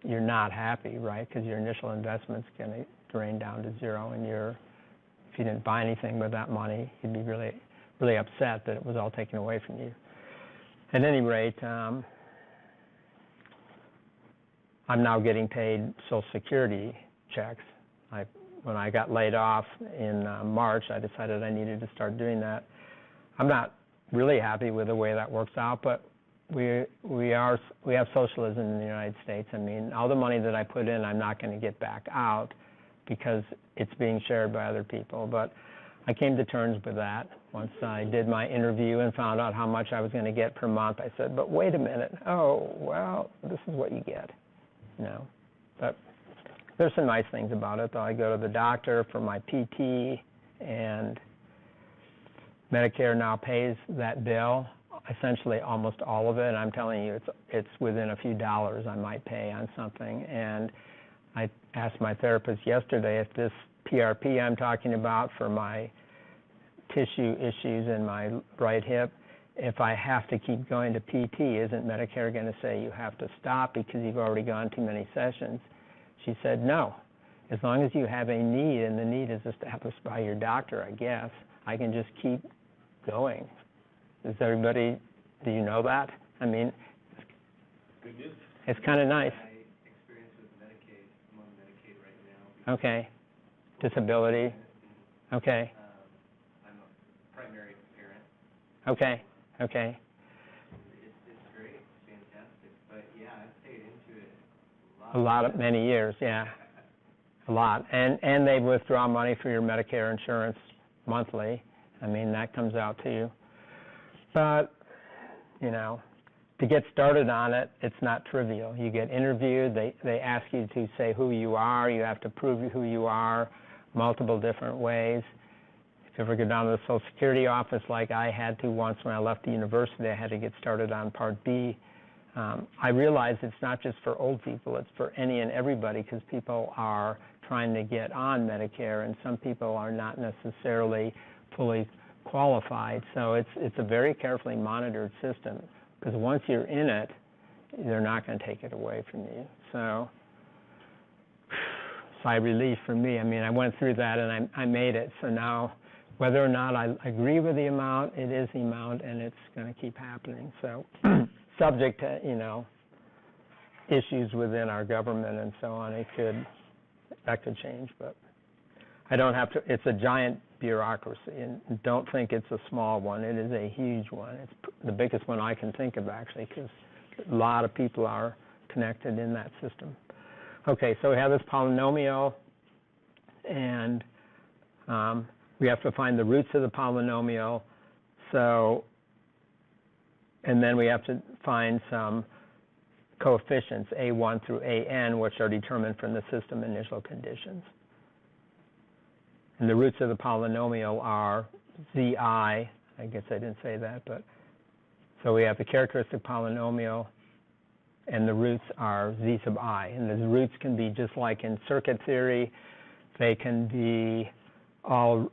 you're not happy, right? Because your initial investment's going to drain down to zero, and if you didn't buy anything with that money, you'd be really, really upset that it was all taken away from you. At any rate, I'm now getting paid Social Security checks. When I got laid off in March, I decided I needed to start doing that. I'm not really happy with the way that works out, but we have socialism in the United States. I mean, all the money that I put in, I'm not going to get back out because it's being shared by other people. But I came to terms with that. Once I did my interview and found out how much I was going to get per month, I said, but wait a minute. Oh, well, this is what you get, you know. But there's some nice things about it, though. I go to the doctor for my PT, and Medicare now pays that bill, essentially almost all of it. And I'm telling you, it's within a few dollars I might pay on something. And I asked my therapist yesterday if this PRP I'm talking about for my tissue issues in my right hip, if I have to keep going to PT, isn't Medicare going to say you have to stop because you've already gone too many sessions? She said, no. As long as you have a need, and the need is established by your doctor, I guess, I can just keep going. Do you know that? I mean, Good news. It's kind of nice. My experience with Medicaid, I'm on Medicaid right now. Okay. Disability. Okay. I'm a primary parent. Okay. Okay. It's great. It's fantastic. But yeah, I've paid into it Many years, yeah. A lot. And they withdraw money for your Medicare insurance monthly. I mean, that comes out to you. But, you know, to get started on it, it's not trivial. You get interviewed. They ask you to say who you are. You have to prove who you are multiple different ways. If you ever go down to the Social Security office like I had to once when I left the university, I had to get started on Part B. I realize it's not just for old people, it's for any and everybody, because people are trying to get on Medicare, and some people are not necessarily fully qualified. So it's a very carefully monitored system, because once you're in it, they're not going to take it away from you. So, sigh of relief for me. I mean, I went through that and I made it. So now, whether or not I agree with the amount, it is the amount, and it's going to keep happening. So, subject to, you know, issues within our government and so on, that could change, but I don't have to. It's a giant bureaucracy, and don't think it's a small one. It is a huge one. It's the biggest one I can think of, actually, because a lot of people are connected in that system. Okay, so we have this polynomial, and we have to find the roots of the polynomial. So, and then we have to find some coefficients, A1 through AN, which are determined from the system initial conditions. And the roots of the polynomial are zi. I guess I didn't say that, but so we have the characteristic polynomial, and the roots are z sub I. And the roots can be just like in circuit theory. They can be all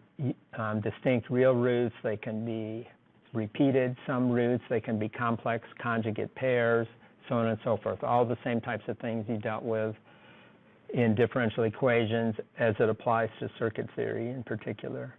distinct real roots. They can be repeated sum roots. They can be complex conjugate pairs, so on and so forth. All the same types of things you dealt with in differential equations as it applies to circuit theory in particular.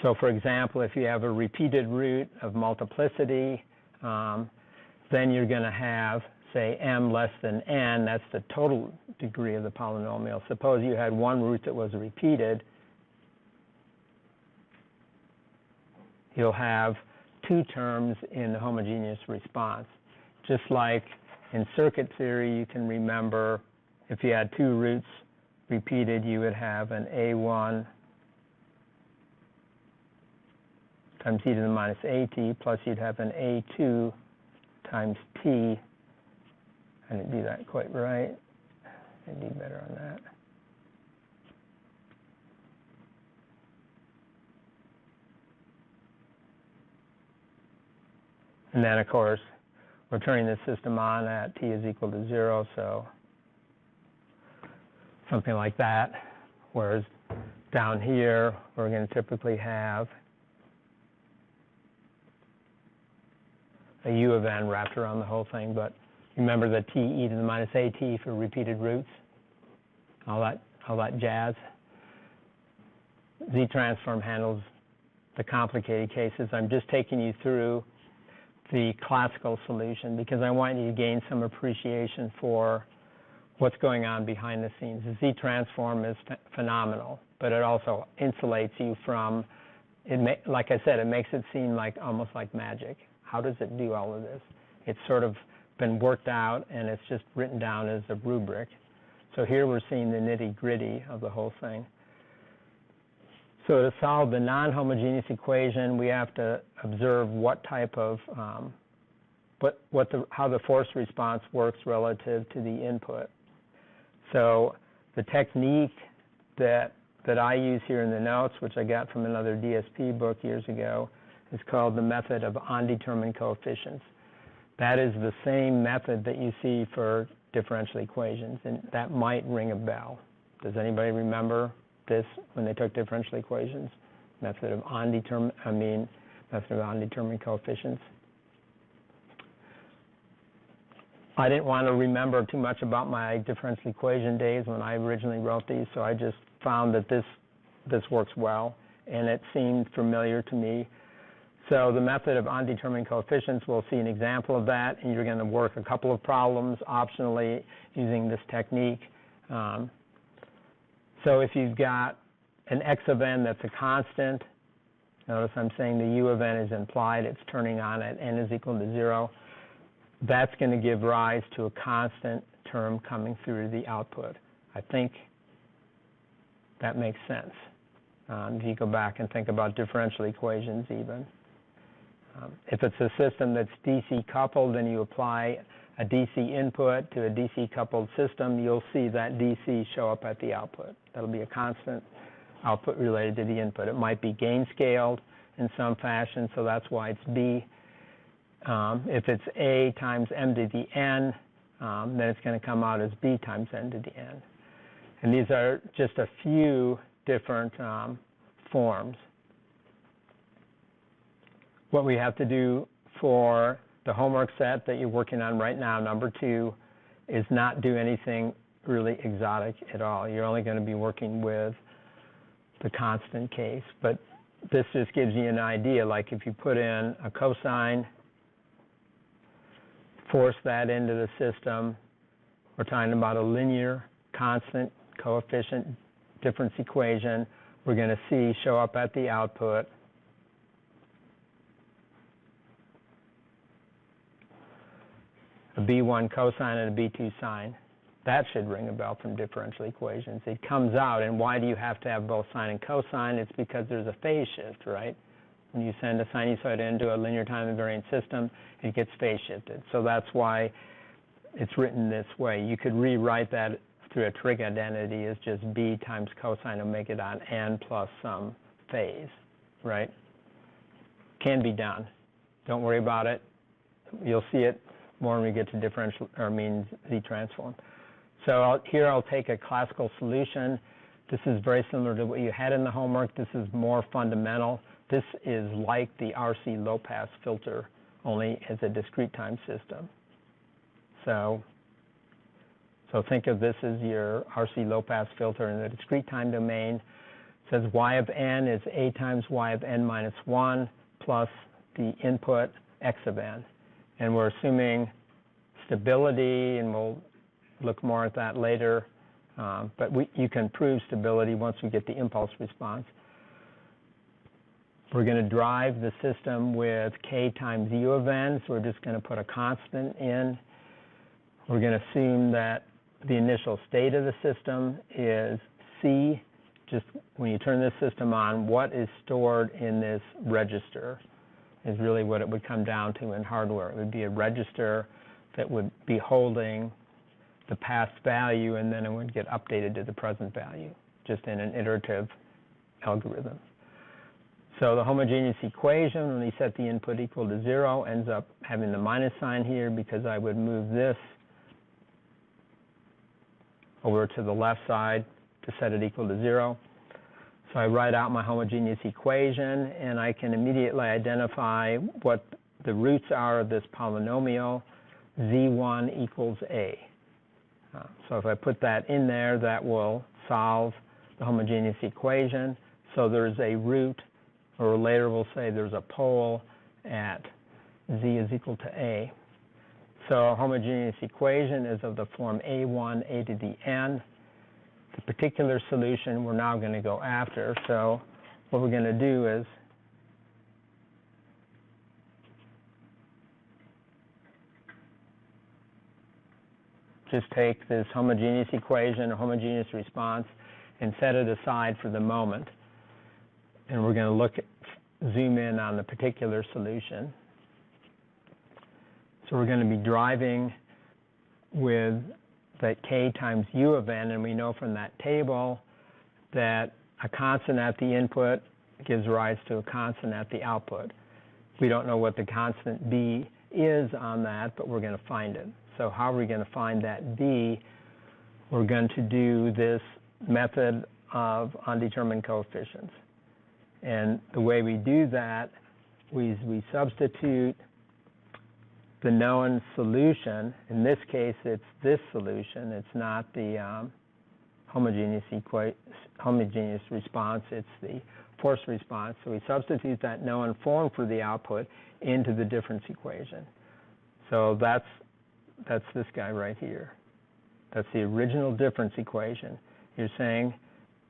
So for example, if you have a repeated root of multiplicity, then you're going to have, say, m less than n. That's the total degree of the polynomial. Suppose you had one root that was repeated. You'll have two terms in the homogeneous response. Just like in circuit theory, you can remember if you had two roots repeated, you would have an a1 times e to the minus at, plus you'd have an a2 times t. I didn't do that quite right. I do better on that. And then, of course, we're turning the system on at t is equal to 0, so something like that. Whereas down here, we're going to typically have a u of n wrapped around the whole thing, but remember the t e to the minus at for repeated roots, all that jazz. Z-transform handles the complicated cases. I'm just taking you through the classical solution because I want you to gain some appreciation for what's going on behind the scenes. The Z-transform is phenomenal, but it also insulates you from, like I said, it makes it seem like almost like magic. How does it do all of this? It's sort of been worked out, and it's just written down as a rubric. So here we're seeing the nitty-gritty of the whole thing. So to solve the non-homogeneous equation, we have to observe what type of, how the force response works relative to the input. So the technique that I use here in the notes, which I got from another DSP book years ago, is called the method of undetermined coefficients. That is the same method that you see for differential equations, and that might ring a bell. Does anybody remember this when they took differential equations? Method of undetermined coefficients. I didn't want to remember too much about my differential equation days when I originally wrote these, so I just found that this works well, and it seemed familiar to me. So the method of undetermined coefficients, we'll see an example of that, and you're going to work a couple of problems optionally using this technique. So if you've got an x of n that's a constant, notice I'm saying the u of n is implied, it's turning on at n is equal to 0. That's going to give rise to a constant term coming through the output. I think that makes sense. If you go back and think about differential equations even. If it's a system that's DC coupled and you apply a DC input to a DC coupled system, you'll see that DC show up at the output. That'll be a constant output related to the input. It might be gain scaled in some fashion, so that's why it's B. If it's A times m to the n, then it's going to come out as B times n to the n. And these are just a few different forms. What we have to do for the homework set that you're working on right now, number 2, is not do anything really exotic at all. You're only going to be working with the constant case. But this just gives you an idea, like if you put in a cosine, force that into the system, we're talking about a linear constant coefficient difference equation. We're going to see show up at the output a B1 cosine and a B2 sine. That should ring a bell from differential equations. It comes out, and why do you have to have both sine and cosine? It's because there's a phase shift, right? When you send a sinusoid into a linear time invariant system, it gets phase shifted. So that's why it's written this way. You could rewrite that through a trig identity is just b times cosine omega dot n plus some phase, right? Can be done. Don't worry about it. You'll see it more when we get to differential, or mean Z transform. So here I'll take a classical solution. This is very similar to what you had in the homework. This is more fundamental. This is like the RC low-pass filter, only as a discrete time system. So think of this as your RC low-pass filter in the discrete time domain. It says y of n is a times y of n minus 1 plus the input x of n. And we're assuming stability, and we'll look more at that later. But you can prove stability once we get the impulse response. We're going to drive the system with k times u of n, so we're just going to put a constant in. We're going to assume that the initial state of the system is C. Just when you turn this system on, what is stored in this register is really what it would come down to in hardware. It would be a register that would be holding the past value, and then it would get updated to the present value, just in an iterative algorithm. So the homogeneous equation, when we set the input equal to 0, ends up having the minus sign here because I would move this over to the left side to set it equal to 0. So I write out my homogeneous equation, and I can immediately identify what the roots are of this polynomial, z1 equals a. So if I put that in there, that will solve the homogeneous equation. So there's a root, or later we'll say there's a pole at z is equal to a. So our homogeneous equation is of the form a1 a to the n. The particular solution we're now going to go after. So what we're going to do is just take this homogeneous equation or homogeneous response and set it aside for the moment. And we're going to zoom in on the particular solution. So we're going to be driving with that k times u of n, and we know from that table that a constant at the input gives rise to a constant at the output. We don't know what the constant b is on that, but we're going to find it. So how are we going to find that b? We're going to do this method of undetermined coefficients. And the way we do that, we substitute the known solution. In this case, it's this solution. It's not the homogeneous response. It's the force response. So we substitute that known form for the output into the difference equation. So that's this guy right here. That's the original difference equation. You're saying,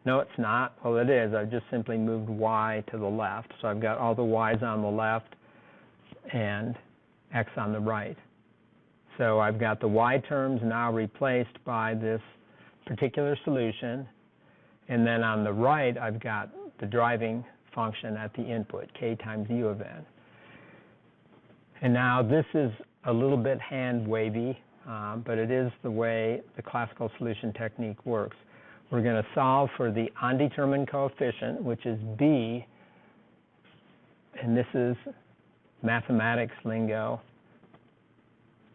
no, it's not. Well, it is. I've just simply moved y to the left. So I've got all the y's on the left and x on the right. So I've got the y terms now replaced by this particular solution. And then on the right, I've got the driving function at the input, k times u of n. And now this is a little bit hand-wavy, but it is the way the classical solution technique works. We're going to solve for the undetermined coefficient, which is b, and this is mathematics lingo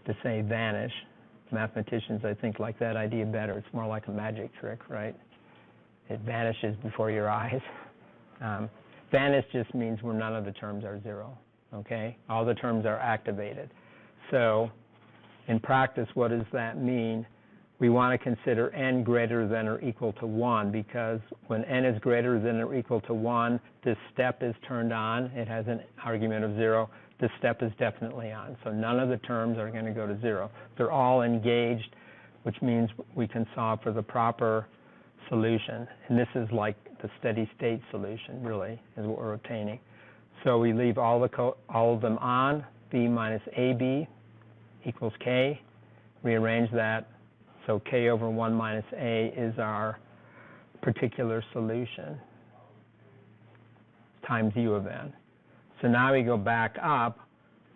to say vanish. Mathematicians, I think, like that idea better. It's more like a magic trick, right? It vanishes before your eyes. Vanish just means where none of the terms are 0, okay? All the terms are activated. So in practice, what does that mean? We want to consider n greater than or equal to 1, because when n is greater than or equal to 1, this step is turned on. It has an argument of 0. This step is definitely on. So none of the terms are going to go to 0. They're all engaged, which means we can solve for the proper solution. And this is like the steady state solution, really, is what we're obtaining. So we leave all of them on. B minus AB equals K. Rearrange that. So K over 1 minus A is our particular solution times U of n. So now we go back up.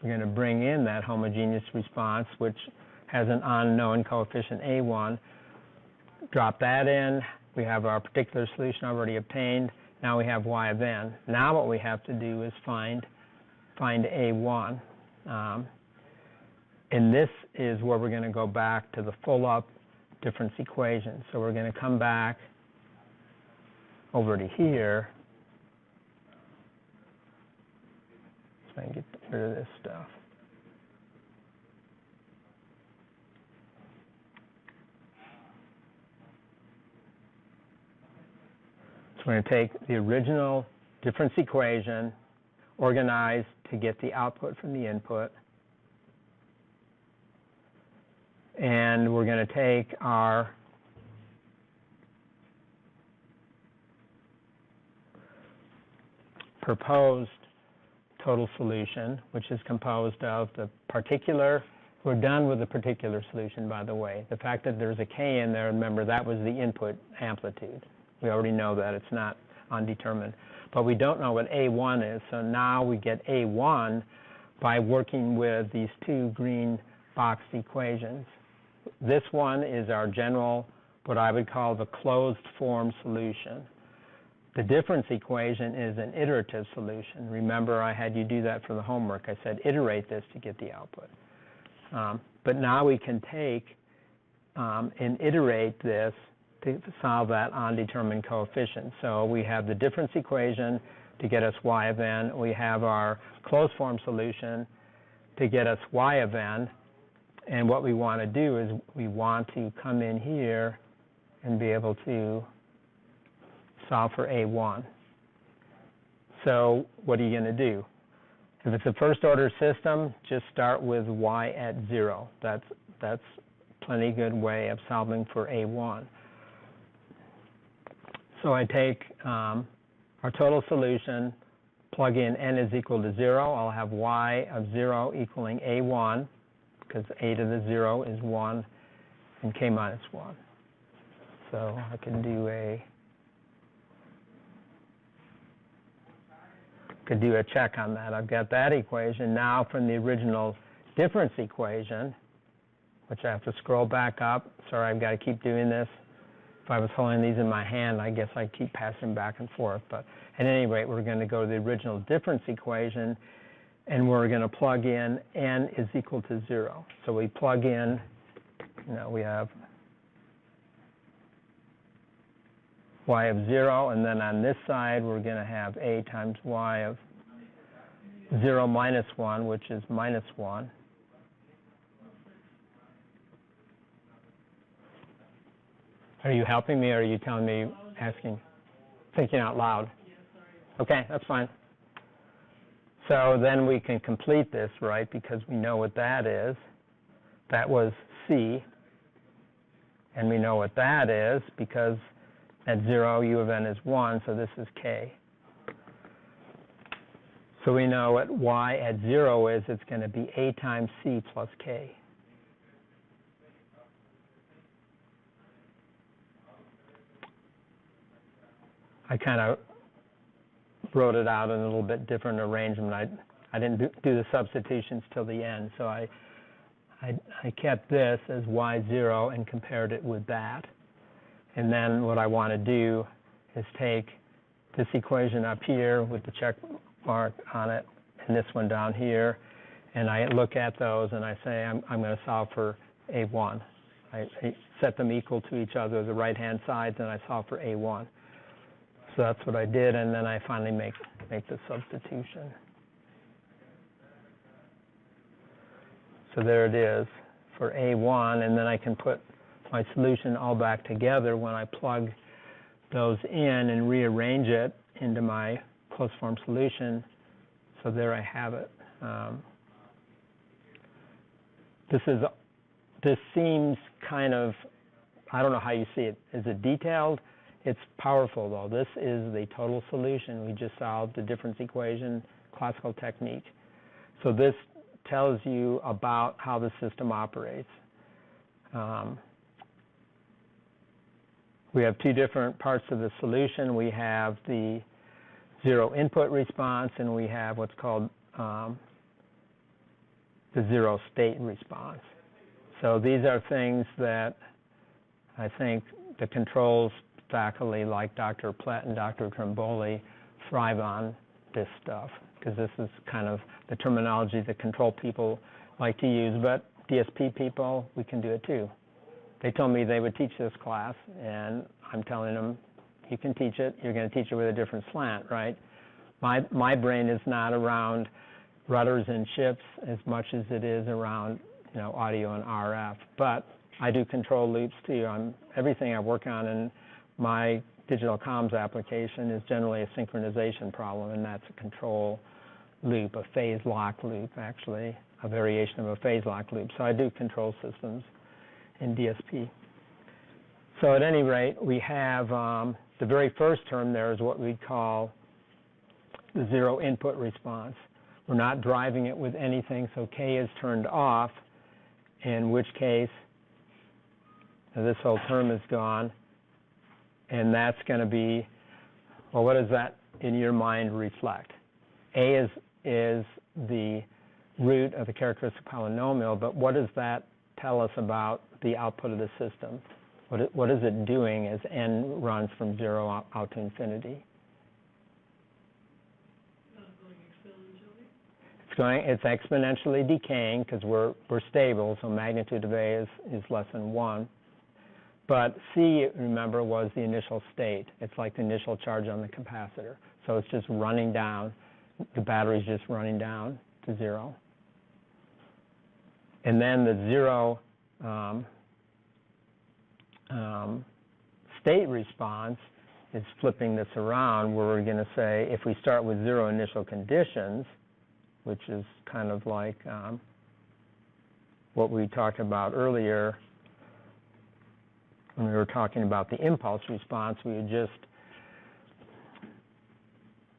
We're going to bring in that homogeneous response, which has an unknown coefficient A1. drop that in. We have our particular solution already obtained. Now we have y of n. Now what we have to do is find A1. And this is where we're going to go back to the full up difference equation. So we're going to come back over to here. So I can get rid of this stuff. So we're going to take the original difference equation, organized to get the output from the input, and we're going to take our proposed total solution, which is composed of the particular. We're done with the particular solution, by the way. The fact that there's a k in there, remember, that was the input amplitude. We already know that. It's not undetermined. But we don't know what A1 is, so now we get A1 by working with these two green boxed equations. This one is our general, what I would call the closed form solution. The difference equation is an iterative solution. Remember, I had you do that for the homework. I said iterate this to get the output. But now we can take and iterate this to solve that undetermined coefficient. So we have the difference equation to get us y of n. We have our closed form solution to get us y of n. And what we want to do is we want to come in here and be able to solve for A1. So what are you going to do? If it's a first order system, just start with y at 0. That's plenty good way of solving for A1. So I take our total solution, plug in n is equal to 0. I'll have y of 0 equaling A1, because a to the 0 is 1, and k minus 1. So I can do a check on that. I've got that equation. Now from the original difference equation, which I have to scroll back up. Sorry, I've got to keep doing this. If I was holding these in my hand, I guess I'd keep passing back and forth. But at any rate, we're going to go to the original difference equation, and we're going to plug in n is equal to 0. So we plug in, we have y of 0, and then on this side, we're going to have a times y of 0 minus 1, which is minus 1. Are you helping me, or are you telling me, thinking out loud? Okay, that's fine. So then we can complete this, right, because we know what that is. That was C. And we know what that is because at 0, u of n is 1, so this is k. So we know what y at 0 is. It's going to be a times c plus k. I kind of wrote it out in a little bit different arrangement. I didn't do the substitutions till the end, so I kept this as y0 and compared it with that. And then what I want to do is take this equation up here with the check mark on it and this one down here, and I look at those and I say I'm going to solve for A1. I set them equal to each other, the right-hand sides, and I solve for A1. So that's what I did, and then I finally make the substitution. So there it is for A1, and then I can put my solution all back together when I plug those in and rearrange it into my closed form solution. So there I have it. This seems kind of, I don't know how you see it. Is it detailed? It's powerful, though. This is the total solution. We just solved the difference equation, classical technique. So this tells you about how the system operates. We have two different parts of the solution. We have the zero input response, and we have what's called the zero state response. So these are things that I think the controls faculty like Dr. Plett and Dr. Trimboli thrive on this stuff, because this is kind of the terminology that control people like to use, but DSP people, we can do it too. They told me they would teach this class, and I'm telling them, you can teach it, you're going to teach it with a different slant, right? My brain is not around rudders and chips as much as it is around, audio and RF, but I do control loops too. Everything I work on in my digital comms application is generally a synchronization problem, and that's a control loop, a phase lock loop, actually, a variation of a phase lock loop. So I do control systems in DSP. So at any rate, we have the very first term there is what we call the zero input response. We're not driving it with anything, so K is turned off, in which case this whole term is gone, and that's going to be, well, what does that in your mind reflect? A is the root of the characteristic polynomial, but what does that tell us about the output of the system? What is it doing as n runs from 0 out to infinity? It's exponentially decaying because we're stable, so magnitude of A is less than 1. But C, remember, was the initial state. It's like the initial charge on the capacitor. So it's just running down. The battery's just running down to 0. And then the 0 state response is flipping this around, where we're going to say, if we start with 0 initial conditions, which is kind of like what we talked about earlier when we were talking about the impulse response, we would just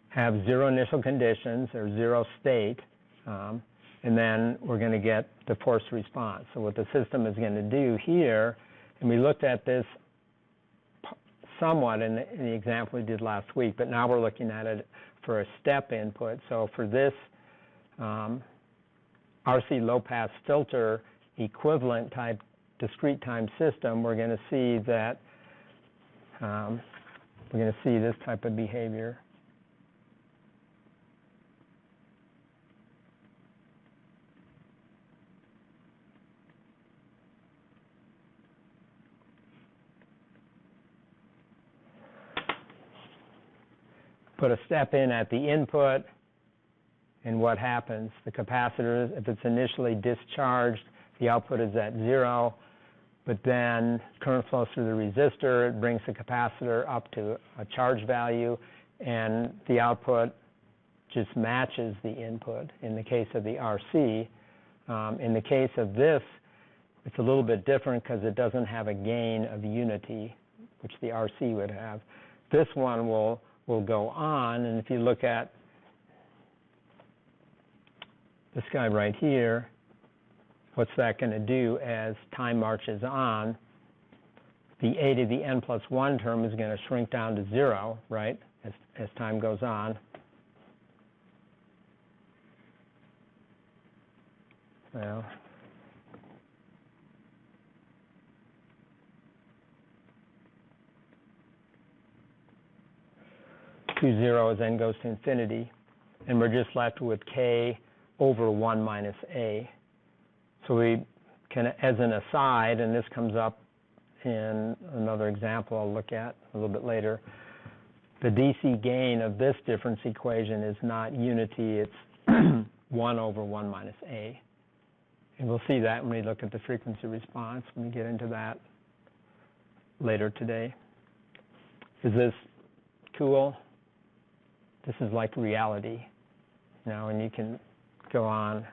have 0 initial conditions or 0 state, and then we're going to get the forced response. So what the system is going to do here, and we looked at this somewhat in the example we did last week, but now we're looking at it for a step input. So for this RC low-pass filter equivalent type discrete time system, we're going to see that we're going to see this type of behavior. Put a step in at the input, and what happens? The capacitor, if it's initially discharged, the output is at 0, but then current flows through the resistor, it brings the capacitor up to a charge value, and the output just matches the input in the case of the RC. In the case of this, it's a little bit different because it doesn't have a gain of unity, which the RC would have. This one will go on, and if you look at this guy right here, what's that going to do as time marches on? The a to the n plus 1 term is going to shrink down to 0, right, as time goes on. Well, two zeros then goes to infinity, and we're just left with K over 1 minus A. So we can, as an aside, and this comes up in another example I'll look at a little bit later, the DC gain of this difference equation is not unity, it's 1 over 1 minus A. And we'll see that when we look at the frequency response, when we get into that later today. Is this cool? This is like reality, and you can go on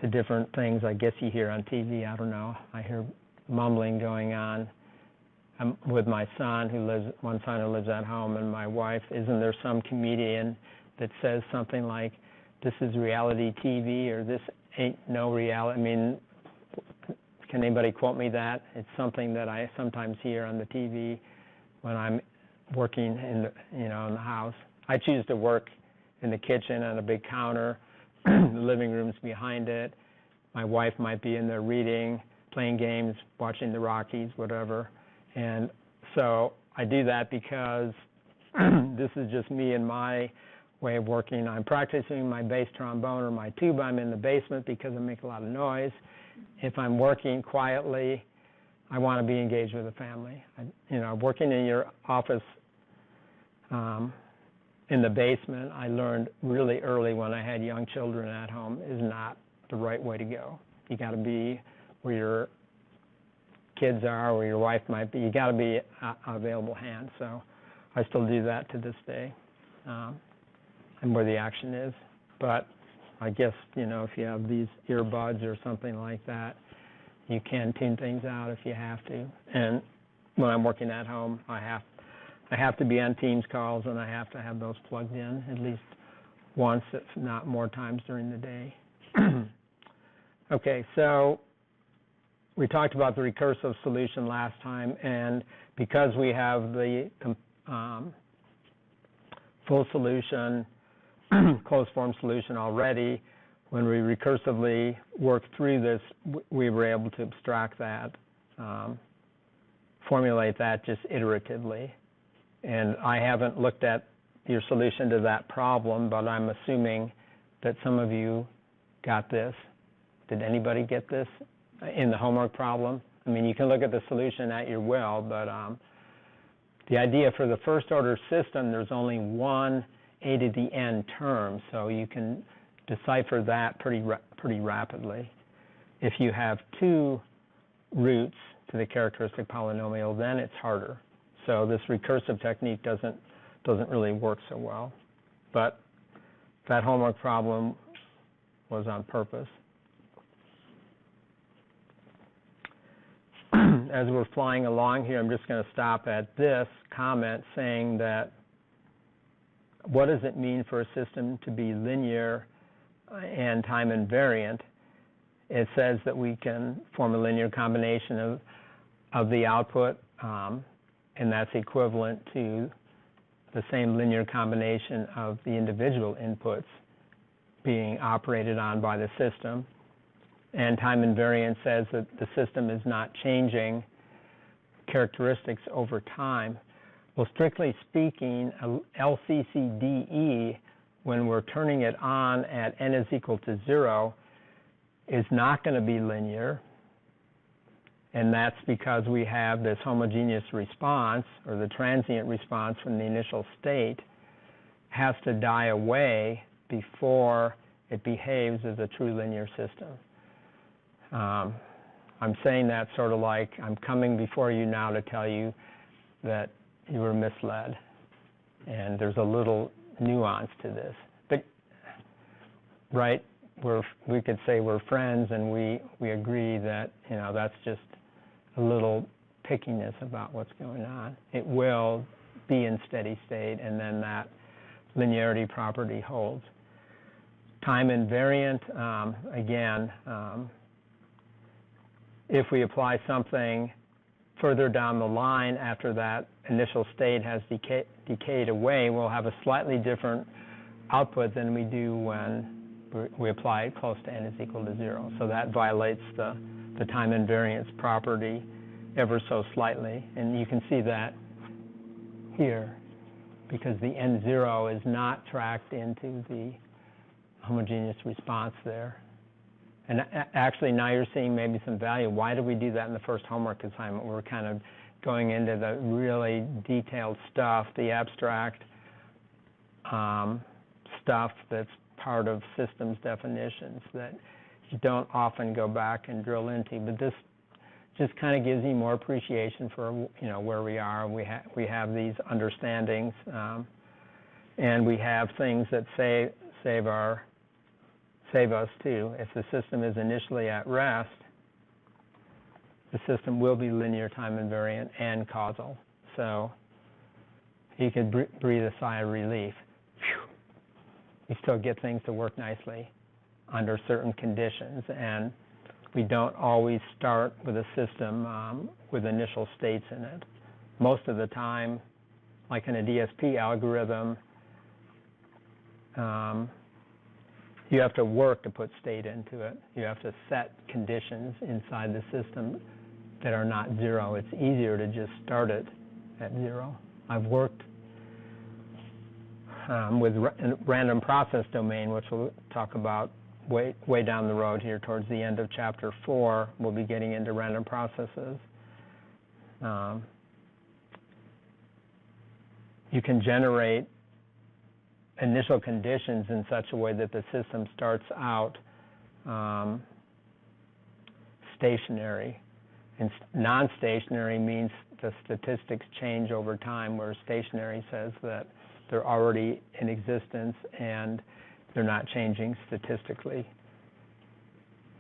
to different things I guess you hear on TV. I don't know. I hear mumbling going on. I'm with my son one son who lives at home, and my wife. Isn't there some comedian that says something like, this is reality TV, or this ain't no reality? I mean, can anybody quote me that? It's something that I sometimes hear on the TV when I'm working in the house. I choose to work in the kitchen on a big counter. The living room's behind it. My wife might be in there reading, playing games, watching the Rockies, whatever. And So I do that because this is just me and my way of working. I'm practicing my bass trombone or my tuba. I'm in the basement because I make a lot of noise. If I'm working quietly, I want to be engaged with the family. Working in your office in the basement, I learned really early when I had young children at home is not the right way to go. You got to be where your kids are, where your wife might be. You got to be an available hand. So I still do that to this day, and where the action is. But I guess if you have these earbuds or something like that, you can tune things out if you have to. And when I'm working at home, I have to be on Teams calls, and I have to have those plugged in at least once, if not more times during the day. Okay, so we talked about the recursive solution last time, and because we have the full solution, closed form solution already, when we recursively worked through this, we were able to abstract that, formulate that just iteratively. And I haven't looked at your solution to that problem, but I'm assuming that some of you got this. Did anybody get this in the homework problem? I mean, you can look at the solution at your will, but the idea for the first order system, there's only one a to the n term, so you can decipher that pretty rapidly. If you have two roots to the characteristic polynomial, then it's harder. So this recursive technique doesn't really work so well. But that homework problem was on purpose. As we're flying along here, I'm just going to stop at this comment saying that what does it mean for a system to be linear and time invariant? It says that we can form a linear combination of the output, and that's equivalent to the same linear combination of the individual inputs being operated on by the system. And time invariant says that the system is not changing characteristics over time. Well, strictly speaking, LCCDE, when we're turning it on at n is equal to 0, is not going to be linear. And that's because we have this homogeneous response, or the transient response from the initial state, has to die away before it behaves as a true linear system. I'm saying that sort of like I'm coming before you now to tell you that you were misled. And there's a little nuance to this. But, right, we could say we're friends and we agree that, that's just a little pickiness about what's going on. It will be in steady state, and then that linearity property holds. Time invariant, again, if we apply something further down the line after that initial state has decayed away, we'll have a slightly different output than we do when we apply it close to n is equal to 0. So that violates the time invariance property ever so slightly. And you can see that here because the n0 is not tracked into the homogeneous response there. And actually now you're seeing maybe some value. Why did we do that in the first homework assignment? We're kind of going into the really detailed stuff, the abstract stuff that's part of systems definitions that you don't often go back and drill into. But this just kind of gives you more appreciation for where we are. We have these understandings, and we have things that save us too. If the system is initially at rest, the system will be linear time invariant and causal. So you could breathe a sigh of relief. Whew. You still get things to work nicely under certain conditions, and we don't always start with a system with initial states in it. Most of the time, like in a DSP algorithm, you have to work to put state into it. You have to set conditions inside the system that are not 0. It's easier to just start it at 0. I've worked with random process domain, which we'll talk about way down the road here towards the end of chapter 4. We'll be getting into random processes. You can generate initial conditions in such a way that the system starts out stationary. And non-stationary means the statistics change over time, whereas stationary says that they're already in existence and they're not changing statistically.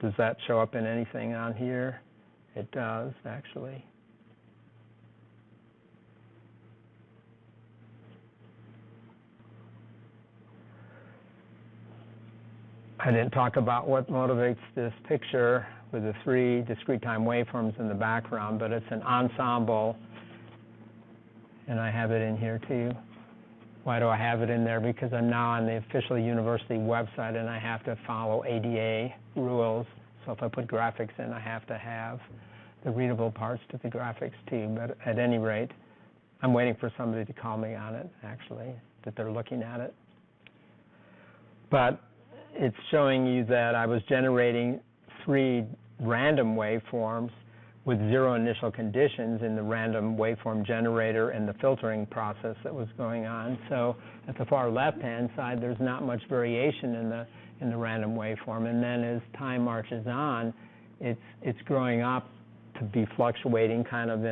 Does that show up in anything on here? It does, actually. I didn't talk about what motivates this picture with the 3 discrete time waveforms in the background, but it's an ensemble, and I have it in here too. Why do I have it in there? Because I'm now on the official university website and I have to follow ADA rules. So if I put graphics in, I have to have the readable parts to the graphics too. But at any rate, I'm waiting for somebody to call me on it, actually, that they're looking at it. But it's showing you that I was generating 3 random waveforms with 0 initial conditions in the random waveform generator and the filtering process that was going on. So at the far left-hand side, there's not much variation in the random waveform. And then as time marches on, it's growing up to be fluctuating kind of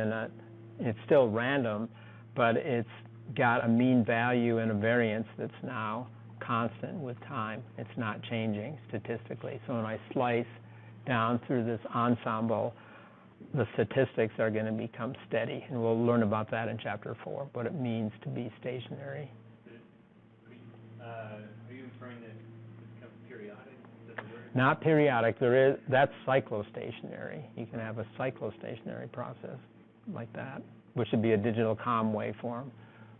it's still random, but it's got a mean value and a variance that's now constant with time. It's not changing statistically. So when I slice down through this ensemble, the statistics are going to become steady, and we'll learn about that in chapter 4, what it means to be stationary. Are you inferring that it becomes periodic? Is that the word? Not periodic. That's cyclostationary. You can have a cyclostationary process like that, which would be a digital COM waveform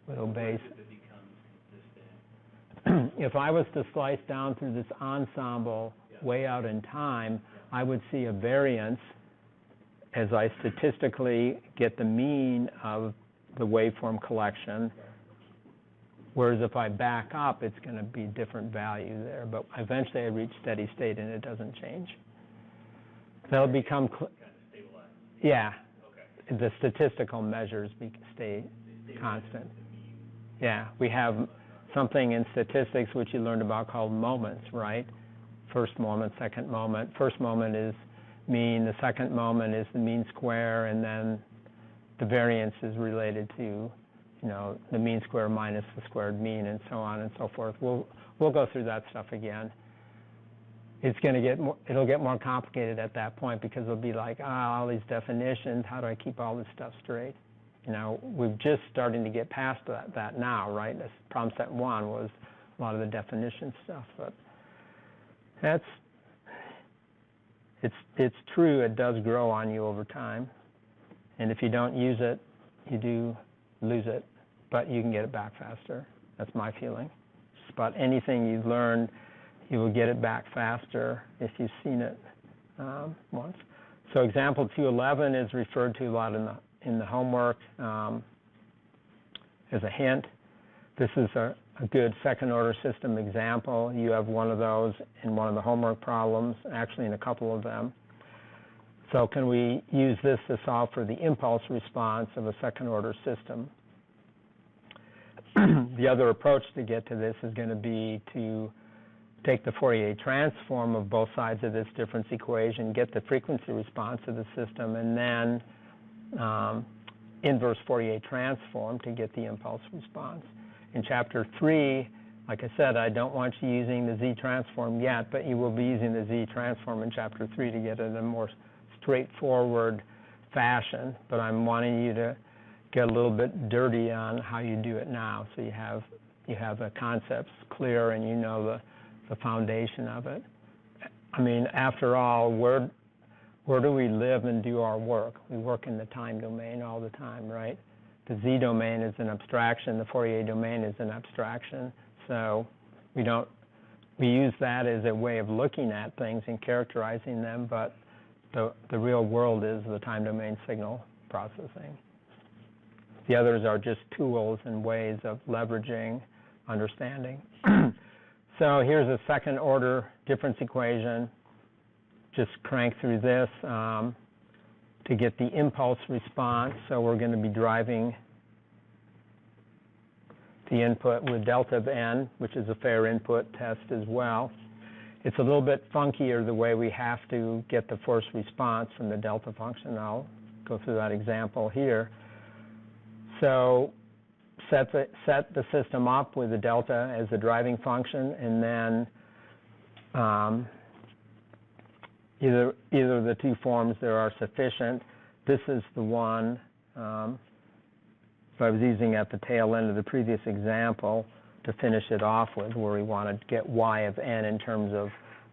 with obey. It becomes consistent. If I was to slice down through this ensemble way out in time, I would see a variance as I statistically get the mean of the waveform collection, whereas if I back up, it's going to be different value there. But eventually I reach steady state and it doesn't change. That'll become, Kind of stabilized. yeah, Okay. the statistical measures stay constant. Yeah, we have something in statistics which you learned about called moments, right? First moment, second moment. First moment is mean, the second moment is the mean square, and then the variance is related to, the mean square minus the squared mean, and so on and so forth. We'll go through that stuff again. It'll get more complicated at that point because it'll be like, all these definitions, how do I keep all this stuff straight? We're just starting to get past that now, right? This problem set 1 was a lot of the definition stuff, but it's true, it does grow on you over time. And if you don't use it, you do lose it, but you can get it back faster. That's my feeling. Just about anything you've learned, you will get it back faster if you've seen it once. So example 211 is referred to a lot in the homework as a hint. This is a good second-order system example. You have one of those in one of the homework problems, actually in a couple of them. So can we use this to solve for the impulse response of a second-order system? The other approach to get to this is going to be to take the Fourier transform of both sides of this difference equation, get the frequency response of the system, and then inverse Fourier transform to get the impulse response. In chapter 3, like I said, I don't want you using the Z transform yet, but you will be using the Z transform in chapter 3 to get it in a more straightforward fashion. But I'm wanting you to get a little bit dirty on how you do it now, so you have the concepts clear and you know the foundation of it. I mean, after all, where do we live and do our work? We work in the time domain all the time, right? The Z domain is an abstraction, the Fourier domain is an abstraction, so we use that as a way of looking at things and characterizing them, but the real world is the time domain signal processing. The others are just tools and ways of leveraging understanding. So here's a second order difference equation. Just crank through this to get the impulse response. So we're going to be driving the input with delta of n, which is a fair input test as well. It's a little bit funkier the way we have to get the force response from the delta function. I'll go through that example here. So set the system up with the delta as the driving function, and then either of the two forms there are sufficient. This is the one I was using at the tail end of the previous example to finish it off with, where we wanted to get y of n in terms of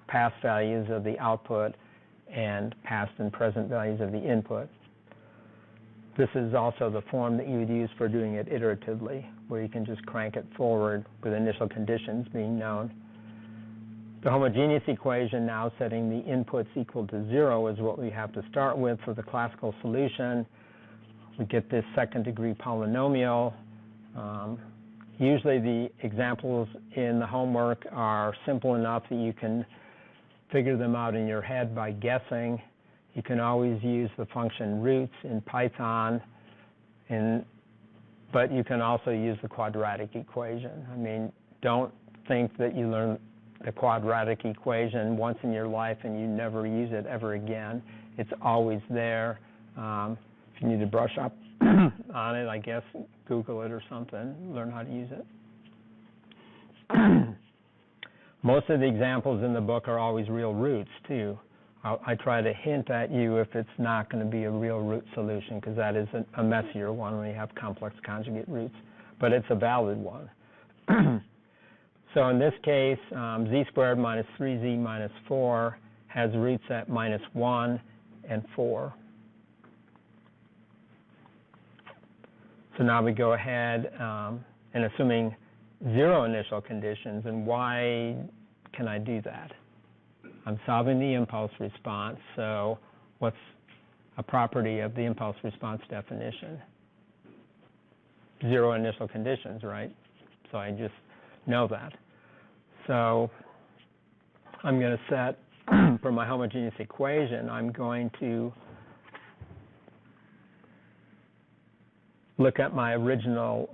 past values of the output and past and present values of the input. This is also the form that you would use for doing it iteratively, where you can just crank it forward with initial conditions being known. The homogeneous equation, now setting the inputs equal to 0, is what we have to start with for the classical solution. We get this second-degree polynomial. Usually the examples in the homework are simple enough that you can figure them out in your head by guessing. You can always use the function roots in Python, but you can also use the quadratic equation. I mean, don't think that you learn the quadratic equation once in your life and you never use it ever again. It's always there. If you need to brush up on it, I guess Google it or something, learn how to use it. Most of the examples in the book are always real roots, too. I try to hint at you if it's not going to be a real root solution, because that is a messier one when you have complex conjugate roots, but it's a valid one. So in this case, z squared minus 3z minus 4 has roots at minus 1 and 4. So now we go ahead and assuming 0 initial conditions, and why can I do that? I'm solving the impulse response, so what's a property of the impulse response definition? 0 initial conditions, right? So I just know that. So I'm going to set, for my homogeneous equation, I'm going to look at my original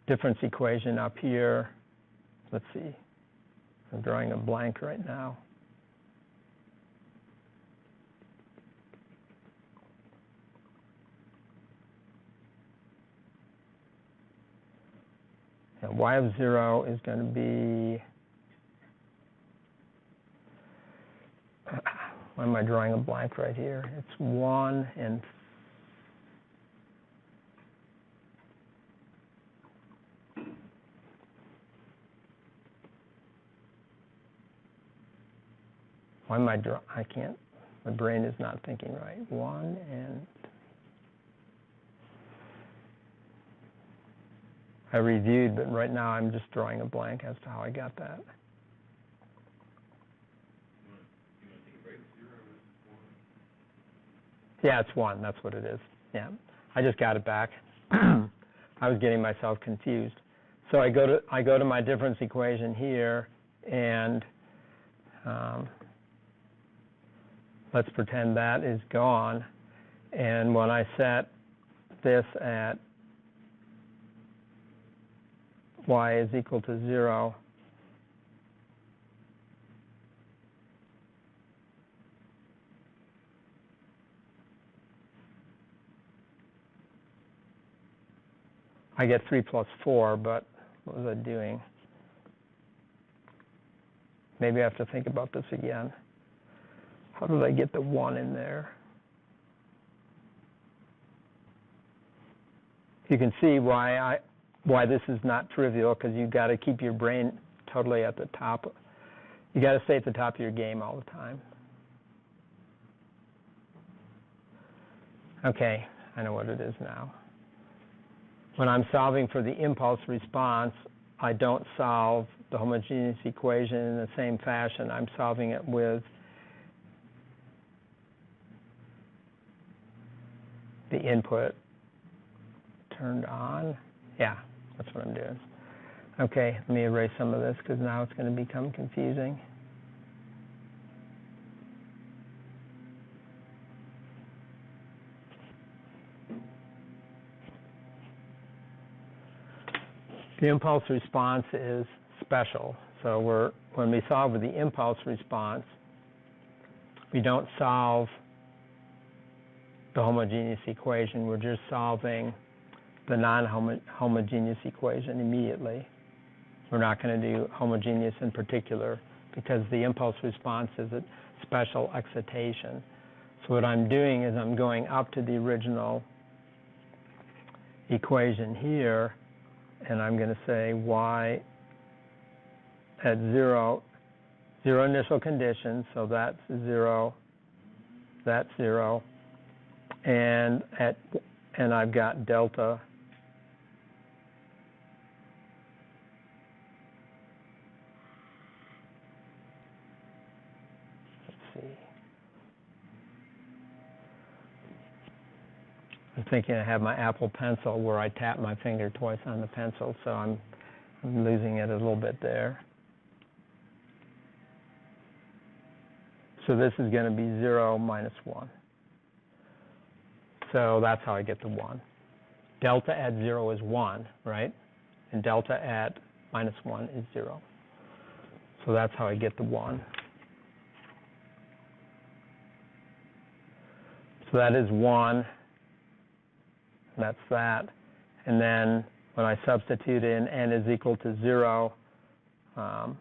difference equation up here. Let's see, I'm drawing a blank right now. And y of 0 is going to be, why am I drawing a blank right here? It's 1 and why am I I can't, my brain is not thinking right. 1 and I reviewed, but right now I'm just drawing a blank as to how I got that. You want to take a break? 0 is 1. Yeah, it's 1. That's what it is. Yeah, I just got it back. I was getting myself confused. So I go to my difference equation here, and let's pretend that is gone. And when I set this at y is equal to 0, I get 3 plus 4, but what was I doing? Maybe I have to think about this again. How did I get the 1 in there? You can see why this is not trivial, because you've got to keep your brain totally at the top. You got to stay at the top of your game all the time. Okay, I know what it is now. When I'm solving for the impulse response, I don't solve the homogeneous equation in the same fashion. I'm solving it with the input turned on. Yeah, that's what I'm doing. Okay, let me erase some of this because now it's going to become confusing. The impulse response is special. So when we solve with the impulse response, we don't solve the homogeneous equation. We're just solving the non-homogeneous equation immediately. We're not going to do homogeneous in particular because the impulse response is a special excitation. So what I'm doing is I'm going up to the original equation here, and I'm going to say y at zero initial conditions, so that's 0, that's 0, and I've got delta I'm thinking I have my Apple Pencil where I tap my finger twice on the pencil, so I'm losing it a little bit there. So this is going to be 0 minus 1. So that's how I get the 1. Delta at 0 is 1, right? And delta at minus 1 is 0. So that's how I get the 1. So that is 1. That's that. And then when I substitute in n is equal to 0, so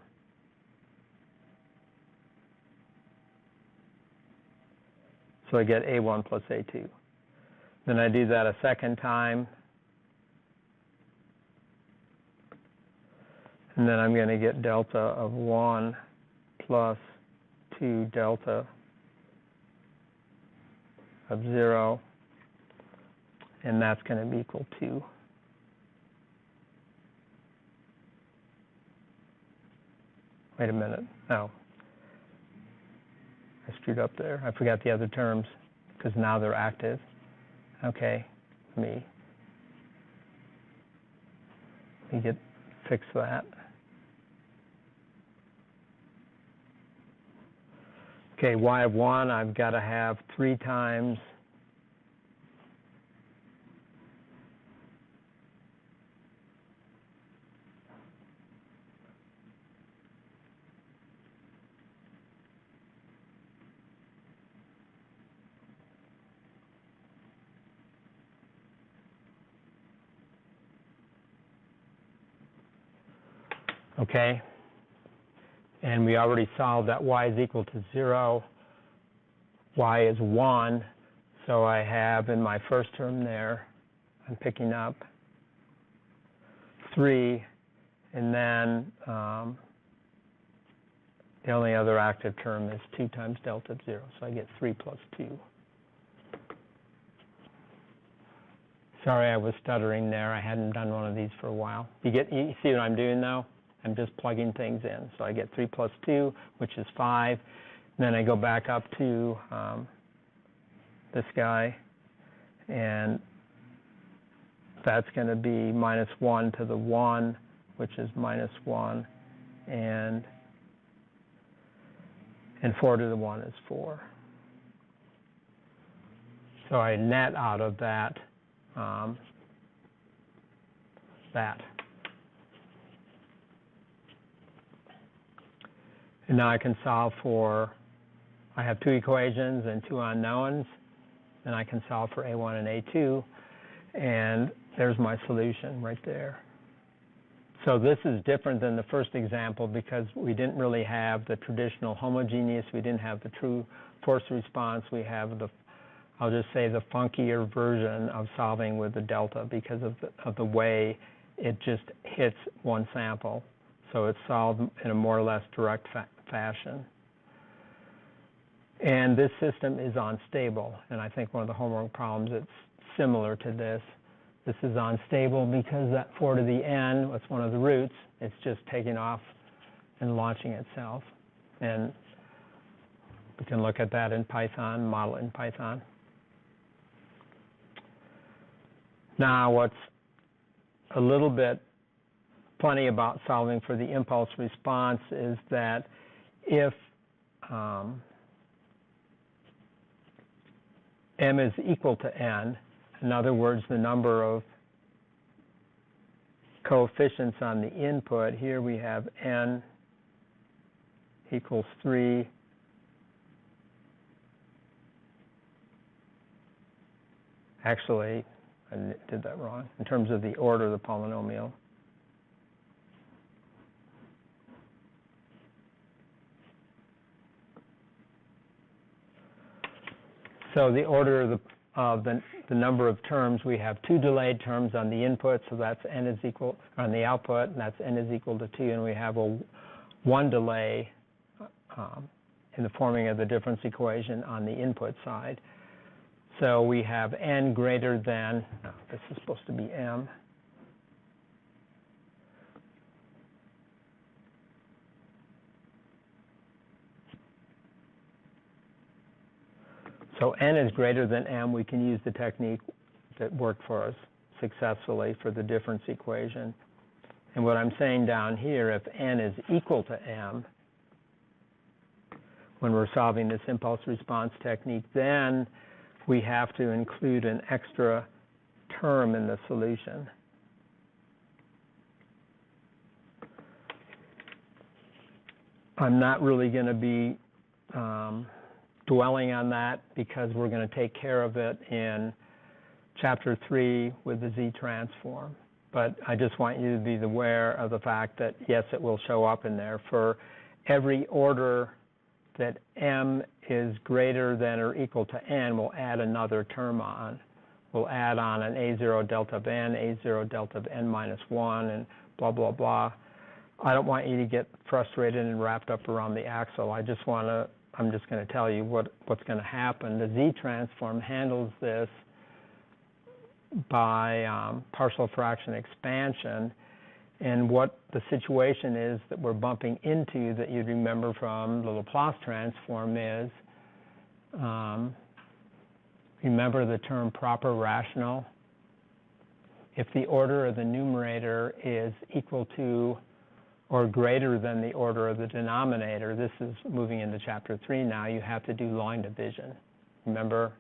I get A1 plus A2. Then I do that a second time, and then I'm going to get delta of 1 plus 2 delta of 0, and that's going to be equal to 'Wait a minute. Oh, I screwed up there. I forgot the other terms because now they're active. Okay, let me fix that. Okay, y of 1, I've got to have 3 times okay, and we already solved that y is equal to 0, y is 1, so I have in my first term there, I'm picking up 3, and then the only other active term is 2 times delta of 0, so I get 3 plus 2. Sorry, I was stuttering there. I hadn't done one of these for a while. You see what I'm doing now? I'm just plugging things in. So I get 3 plus 2, which is 5. Then I go back up to this guy, and that's going to be minus 1 to the 1, which is minus 1, and 4 to the 1 is 4. So I net out of that that. And now I can solve for, I have 2 equations and 2 unknowns, and I can solve for A1 and A2, and there's my solution right there. So this is different than the first example because we didn't really have the traditional homogeneous, we didn't have the true force response, we have the, I'll just say the funkier version of solving with the delta because of the way it just hits one sample. So it's solved in a more or less direct fashion. And this system is unstable, and I think one of the homework problems, it's similar to this. This is unstable because that 4 to the n, that's one of the roots, it's just taking off and launching itself. And we can look at that in Python, model it in Python. Now, what's a little bit funny about solving for the impulse response is that if m is equal to n, in other words, the number of coefficients on the input, here we have n equals 3, actually, I did that wrong, in terms of the order of the polynomial. So the order of the number of terms, we have 2 delayed terms on the input, so that's n is equal, on the output, and that's n is equal to 2, and we have a 1 delay in the forming of the difference equation on the input side. So we have n greater than, no, this is supposed to be m. So n is greater than m, we can use the technique that worked for us successfully for the difference equation. And what I'm saying down here, if n is equal to m, when we're solving this impulse response technique, then we have to include an extra term in the solution. I'm not really going to be dwelling on that because we're going to take care of it in Chapter 3 with the Z-transform. But I just want you to be aware of the fact that, yes, it will show up in there. For every order that m is greater than or equal to n, we'll add another term on. We'll add on an A0 delta of n, A0 delta of n minus 1, and blah, blah, blah. I don't want you to get frustrated and wrapped up around the axle. I'm just going to tell you what's going to happen. The Z-transform handles this by partial fraction expansion. And what the situation is that we're bumping into that you'd remember from the Laplace transform is, remember the term proper rational? If the order of the numerator is equal to or greater than the order of the denominator, this is moving into Chapter 3 now, you have to do line division. Remember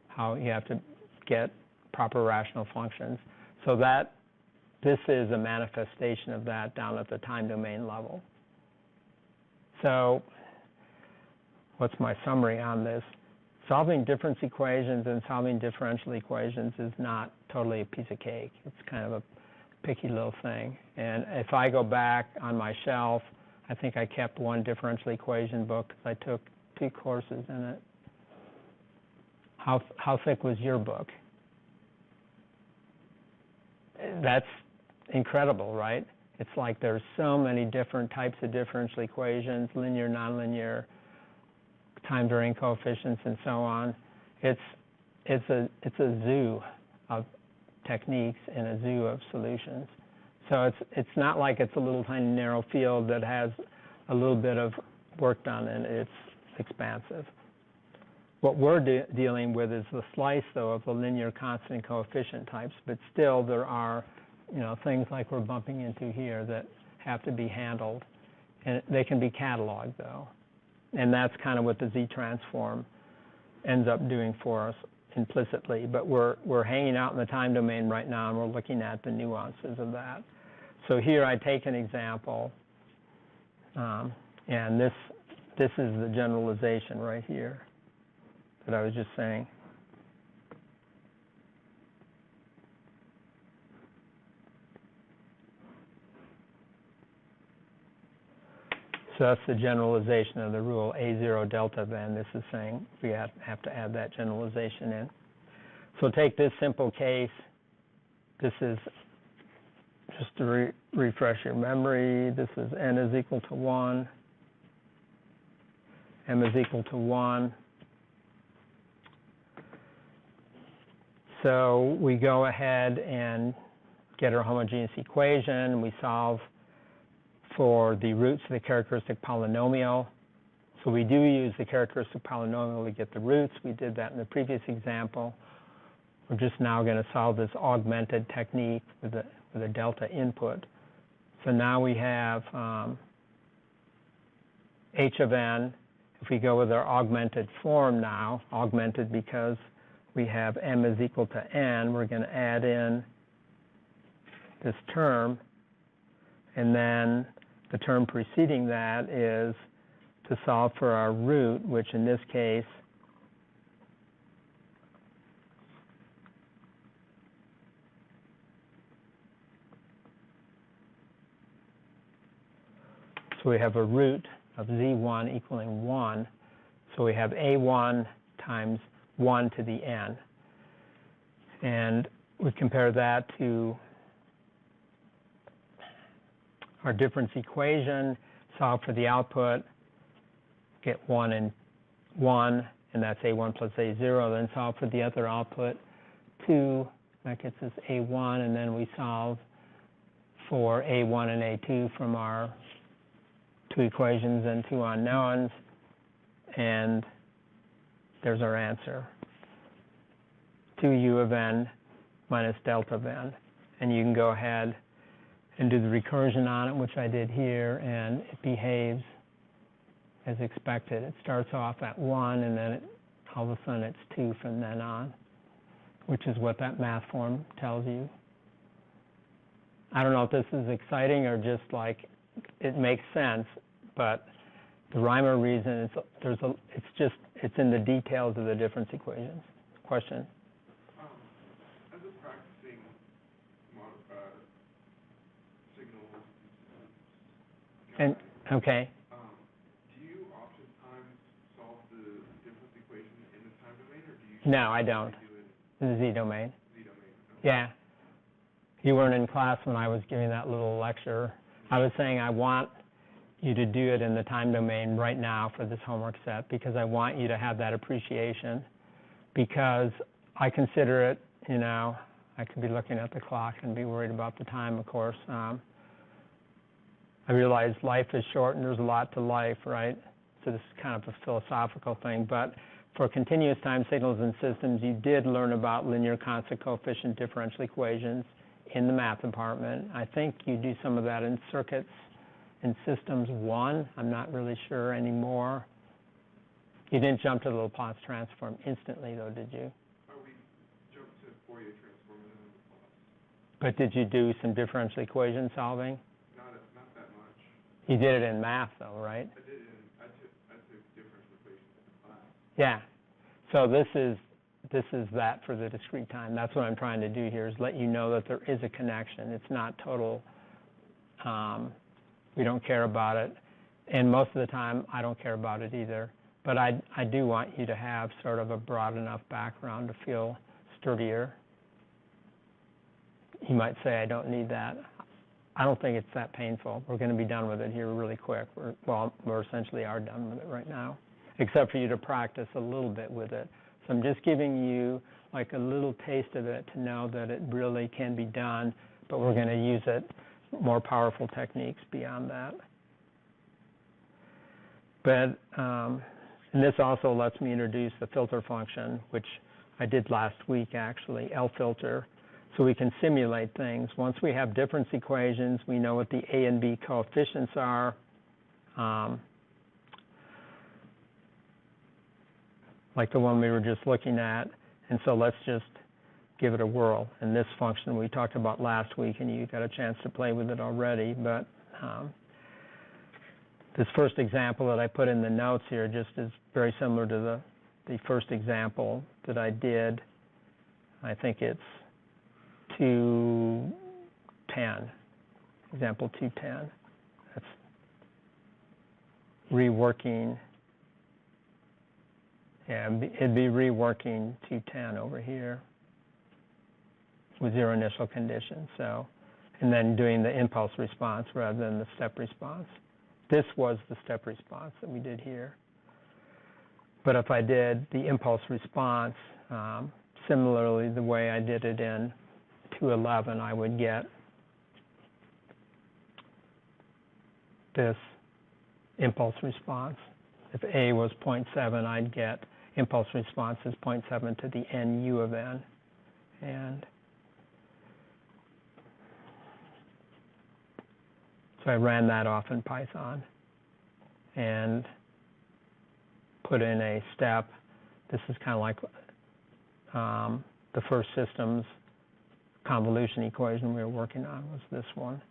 how you have to get proper rational functions. So this is a manifestation of that down at the time domain level. So what's my summary on this? Solving difference equations and solving differential equations is not totally a piece of cake. It's kind of a picky little thing. And if I go back on my shelf, I think I kept one differential equation book because I took 2 courses in it. How thick was your book? That's incredible, right? It's like there's so many different types of differential equations, linear, nonlinear, time varying coefficients, and so on. It's a zoo of techniques and a zoo of solutions. So it's not like it's a little tiny narrow field that has a little bit of work done and it's expansive. What we're dealing with is the slice, though, of the linear constant coefficient types, but still there are, things like we're bumping into here that have to be handled, and they can be cataloged, though. And that's kind of what the Z-transform ends up doing for us implicitly. But we're hanging out in the time domain right now, and we're looking at the nuances of that. So here I take an example, and this is the generalization right here that I was just saying. So that's the generalization of the rule A0 delta of n. This is saying we have to add that generalization in. So take this simple case. This is, just to refresh your memory, this is n is equal to 1, m is equal to 1. So we go ahead and get our homogeneous equation. We solve for the roots of the characteristic polynomial. So we do use the characteristic polynomial to get the roots. We did that in the previous example. We're just now going to solve this augmented technique with a delta input. So now we have h of n. If we go with our augmented form now, augmented because we have m is equal to n, we're going to add in this term, and then the term preceding that is to solve for our root, which in this case so we have a root of z1 equaling 1. So we have a1 times 1 to the n. And we compare that to our difference equation, solve for the output, get 1 and 1, and that's a1 plus a0, then solve for the other output, 2, that gets us a1, and then we solve for a1 and a2 from our two equations and two unknowns, and there's our answer, 2u of n minus delta of n. And you can go ahead and do the recursion on it, which I did here, and it behaves as expected. It starts off at 1, and then all of a sudden it's 2 from then on, which is what that math form tells you. I don't know if this is exciting or just like it makes sense, but the rhyme or reason is it's in the details of the difference equations. Question? As a practicing signal And okay. do you oftentimes solve the difference equation in the time domain, or do you? No, I don't. Do it In the z-domain. Z-domain? Okay. Yeah. You weren't in class when I was giving that little lecture. I was saying I want you to do it in the time domain right now for this homework set, because I want you to have that appreciation, because I consider it, you know, I could be looking at the clock and be worried about the time, of course. I realize life is short and there's a lot to life, right? So this is kind of a philosophical thing, but for continuous time signals and systems, you did learn about linear constant coefficient differential equations in the math department. I think you do some of that in circuits in systems 1. I'm not really sure anymore. You didn't jump to the Laplace transform instantly, though, did you? We jumped to Fourier transform and then Laplace. But did you do some differential equation solving? Not that much. You did it in math, though, right? I did it I took differential equations in class. Yeah. So this is that for the discrete time. That's what I'm trying to do here, is let you know that there is a connection. It's not total, we don't care about it. And most of the time, I don't care about it either. But I do want you to have sort of a broad enough background to feel sturdier. You might say, I don't need that. I don't think it's that painful. We're going to be done with it here really quick. We're essentially are done with it right now, except for you to practice a little bit with it. So I'm just giving you like a little taste of it to know that it really can be done, but we're going to use it, more powerful techniques beyond that. But and this also lets me introduce the filter function, which I did last week actually, L filter, so we can simulate things. Once we have difference equations, we know what the A and B coefficients are. Like the one we were just looking at, and so let's just give it a whirl. And this function we talked about last week, and you got a chance to play with it already, but this first example that I put in the notes here just is very similar to the first example that I did. I think it's 210, example 210. That's reworking. Yeah, it'd be reworking 210 over here with zero initial conditions. So, and then doing the impulse response rather than the step response. This was the step response that we did here. But if I did the impulse response, similarly the way I did it in 211, I would get this impulse response. If A was 0.7, I'd get impulse response is 0.7 to the nu of n. And so I ran that off in Python and put in a step. This is kind of like the first systems convolution equation we were working on was this one.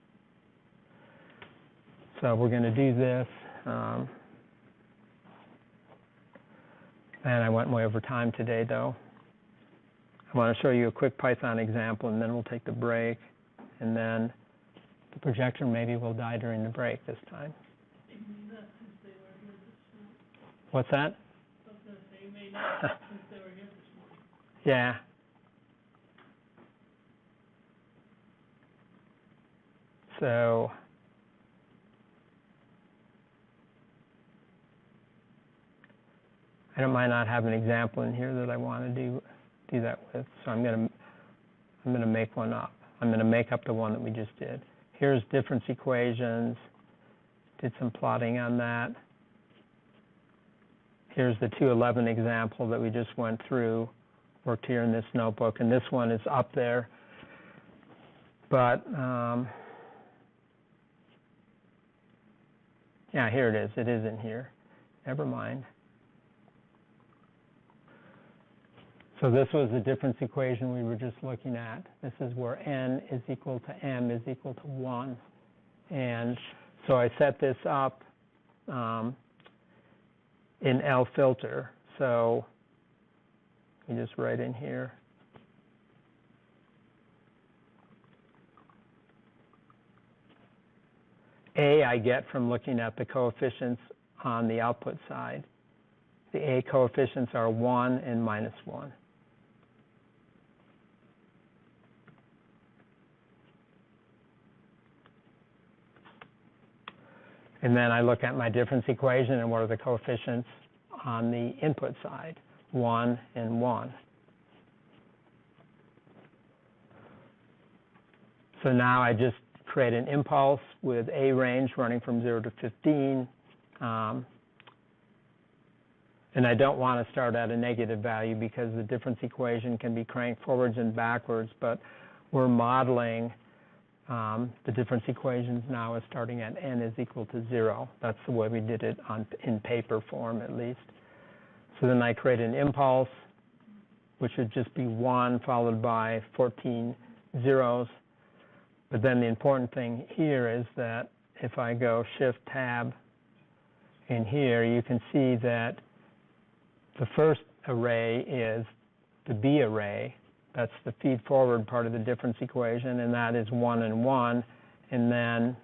So we're going to do this. And I went way over time today, though. I want to show you a quick Python example, and then we'll take the break. And then the projector maybe will die during the break this time. You may not since they were here this morning. What's that? I was going to say, you may not since they were here this morning. Yeah. So I don't mind not having an example in here that I want to do that with. So I'm going to make one up. I'm going to make up the one that we just did. Here's difference equations. Did some plotting on that. Here's the 211 example that we just went through. Worked here in this notebook, and this one is up there. But yeah, here it is. It is in here. Never mind. So this was the difference equation we were just looking at. This is where n is equal to m is equal to 1. And so I set this up in L filter. So you just write in here. A I get from looking at the coefficients on the output side. The A coefficients are 1 and minus 1. And then I look at my difference equation and what are the coefficients on the input side, 1 and 1. So now I just create an impulse with a range running from 0 to 15. And I don't want to start at a negative value because the difference equation can be cranked forwards and backwards, but we're modeling the difference equations now is starting at n is equal to 0. That's the way we did it in paper form, at least. So then I create an impulse, which would just be 1 followed by 14 zeros. But then the important thing here is that if I go Shift-Tab in here, you can see that the first array is the B array. That's the feed-forward part of the difference equation, and that is 1 and 1. And then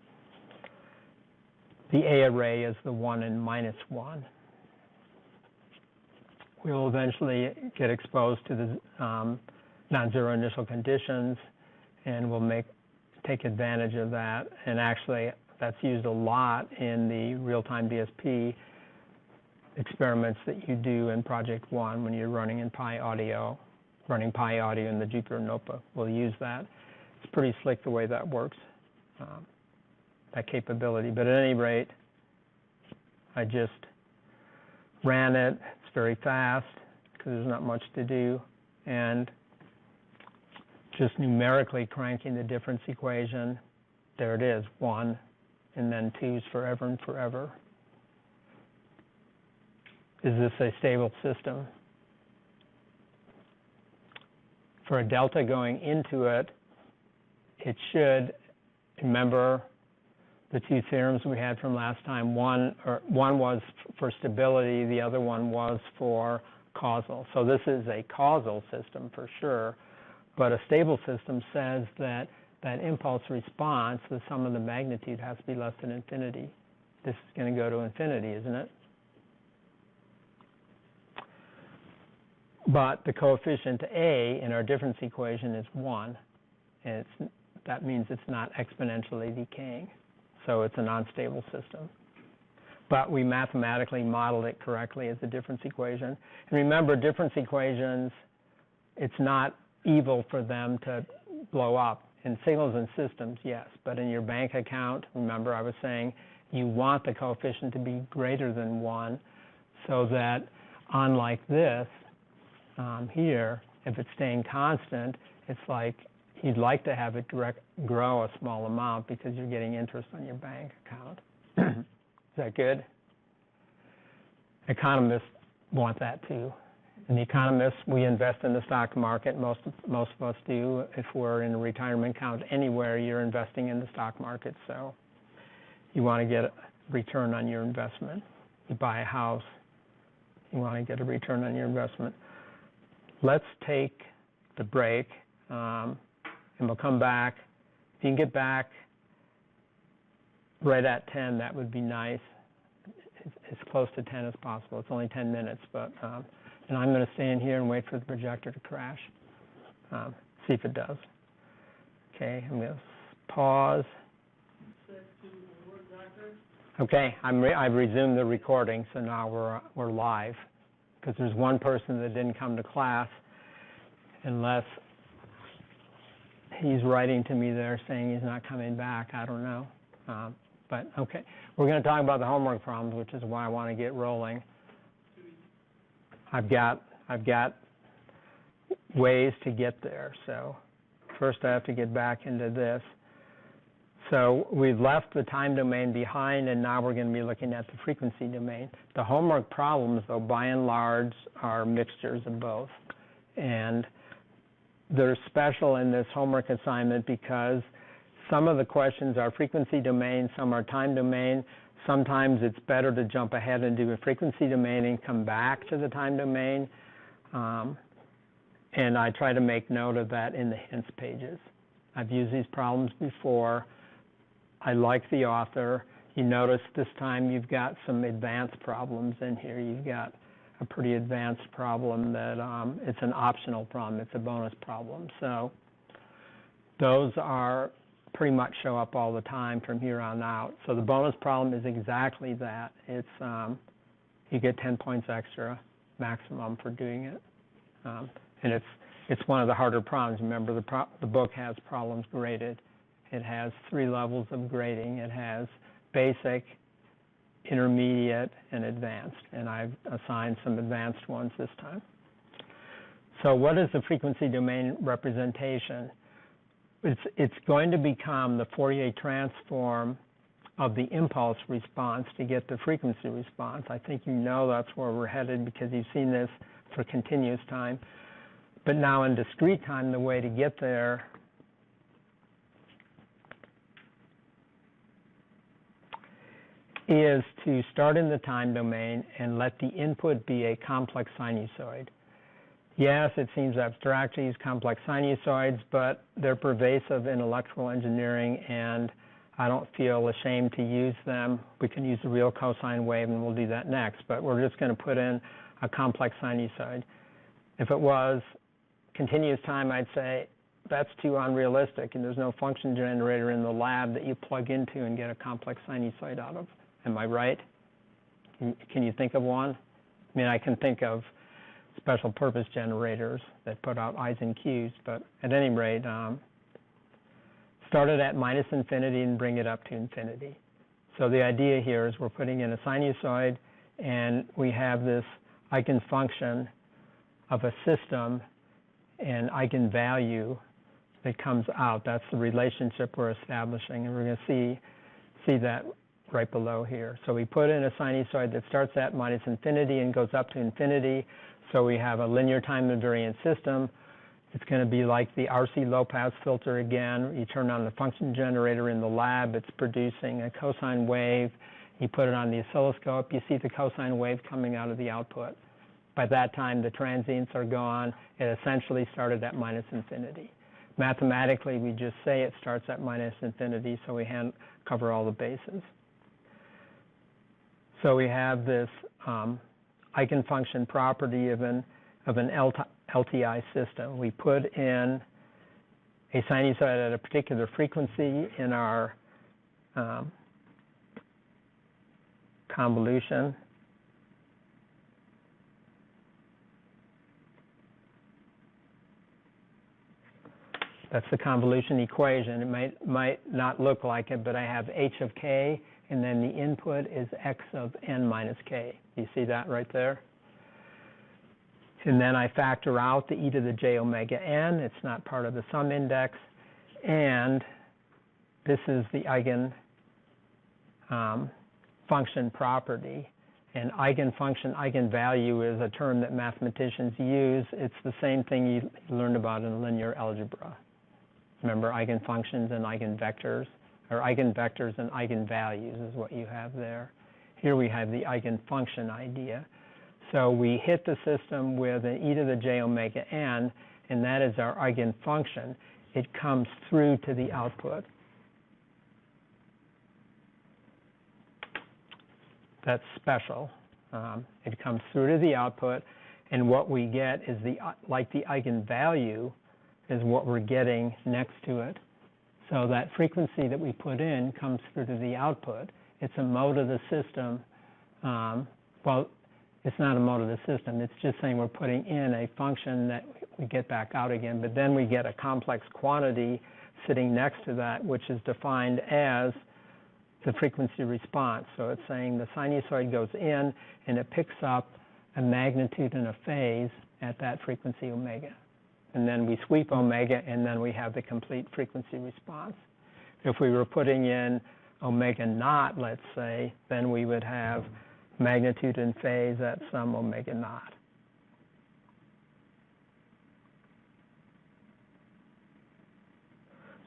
the A array is the 1 and minus 1. We'll eventually get exposed to the non-zero initial conditions, and we'll take advantage of that. And actually, that's used a lot in the real-time DSP experiments that you do in Project 1 when you're running in Pi Audio. Running Pi Audio in the Jupyter Notebook. We'll use that. It's pretty slick the way that works, that capability. But at any rate, I just ran it. It's very fast because there's not much to do. And just numerically cranking the difference equation, there it is, 1, and then 2's forever and forever. Is this a stable system? For a delta going into it, it should, remember the two theorems we had from last time. One was for stability, the other one was for causal. So this is a causal system for sure, but a stable system says that that impulse response, the sum of the magnitude, has to be less than infinity. This is going to go to infinity, isn't it? But the coefficient A in our difference equation is 1, and that means it's not exponentially decaying. So it's a non-stable system. But we mathematically modeled it correctly as a difference equation. And remember, difference equations, it's not evil for them to blow up. In signals and systems, yes. But in your bank account, remember I was saying you want the coefficient to be greater than 1 so that, unlike this, here, If it's staying constant, it's like you'd like to have it grow a small amount because you're getting interest on your bank account. Is that good? Economists want that too. And the economists, we invest in the stock market. Most of us do. If we're in a retirement account anywhere, you're investing in the stock market. So you want to get a return on your investment. You buy a house, you want to get a return on your investment. Let's take the break, and we'll come back. If you can get back right at 10, that would be nice. As close to 10 as possible. It's only 10 minutes, but and I'm going to stay in here and wait for the projector to crash. See if it does. Okay, I'm going to pause. Okay, I've resumed the recording, so now we're live. Because there's one person that didn't come to class, unless he's writing to me there saying he's not coming back. I don't know. But okay, we're going to talk about the homework problems, which is why I want to get rolling. I've got ways to get there. So first I have to get back into this. So we've left the time domain behind, and now we're going to be looking at the frequency domain. The homework problems, though, by and large, are mixtures of both. And they're special in this homework assignment because some of the questions are frequency domain, some are time domain. Sometimes it's better to jump ahead and do a frequency domain and come back to the time domain. And I try to make note of that in the hints pages. I've used these problems before. I like the author. You notice this time you've got some advanced problems in here. You've got a pretty advanced problem that it's an optional problem. It's a bonus problem. So those are pretty much show up all the time from here on out. So the bonus problem is exactly that. It's you get 10 points extra maximum for doing it. And it's one of the harder problems. Remember, the book has problems graded. It has 3 levels of grading. It has basic, intermediate, and advanced. And I've assigned some advanced ones this time. So what is the frequency domain representation? It's going to become the Fourier transform of the impulse response to get the frequency response. I think you know that's where we're headed because you've seen this for continuous time. But now in discrete time, the way to get there is to start in the time domain and let the input be a complex sinusoid. Yes, it seems abstract to use complex sinusoids, but they're pervasive in electrical engineering, and I don't feel ashamed to use them. We can use the real cosine wave, and we'll do that next, but we're just going to put in a complex sinusoid. If it was continuous time, I'd say that's too unrealistic, and there's no function generator in the lab that you plug into and get a complex sinusoid out of. Am I right? Can you think of one? I mean, I can think of special purpose generators that put out I's and Q's, but at any rate, start it at minus infinity and bring it up to infinity. So the idea here is we're putting in a sinusoid, and we have this eigenfunction of a system and eigenvalue that comes out. That's the relationship we're establishing, and we're going to see that right below here. So we put in a sinusoid that starts at minus infinity and goes up to infinity. So we have a linear time invariant system. It's going to be like the RC low-pass filter again. You turn on the function generator in the lab. It's producing a cosine wave. You put it on the oscilloscope. You see the cosine wave coming out of the output. By that time, the transients are gone. It essentially started at minus infinity. Mathematically, we just say it starts at minus infinity, so we cover all the bases. So we have this eigenfunction property of an LTI system. We put in a sinusoid at a particular frequency in our convolution. That's the convolution equation. It might not look like it, but I have h of k, and then the input is x of n minus k. You see that right there? And then I factor out the e to the j omega n. It's not part of the sum index. And this is the eigen function property. And eigenfunction, eigenvalue is a term that mathematicians use. It's the same thing you learned about in linear algebra. Remember eigenfunctions and eigenvectors, or eigenvectors and eigenvalues is what you have there. Here we have the eigenfunction idea. So we hit the system with an e to the j omega n, and that is our eigenfunction. It comes through to the output. That's special. It comes through to the output, and what we get is like the eigenvalue is what we're getting next to it. So that frequency that we put in comes through to the output. It's a mode of the system. Well, it's not a mode of the system. It's just saying we're putting in a function that we get back out again, but then we get a complex quantity sitting next to that, which is defined as the frequency response. So it's saying the sinusoid goes in and it picks up a magnitude and a phase at that frequency omega. And then we sweep omega, and then we have the complete frequency response. If we were putting in omega naught, let's say, then we would have magnitude and phase at some omega naught.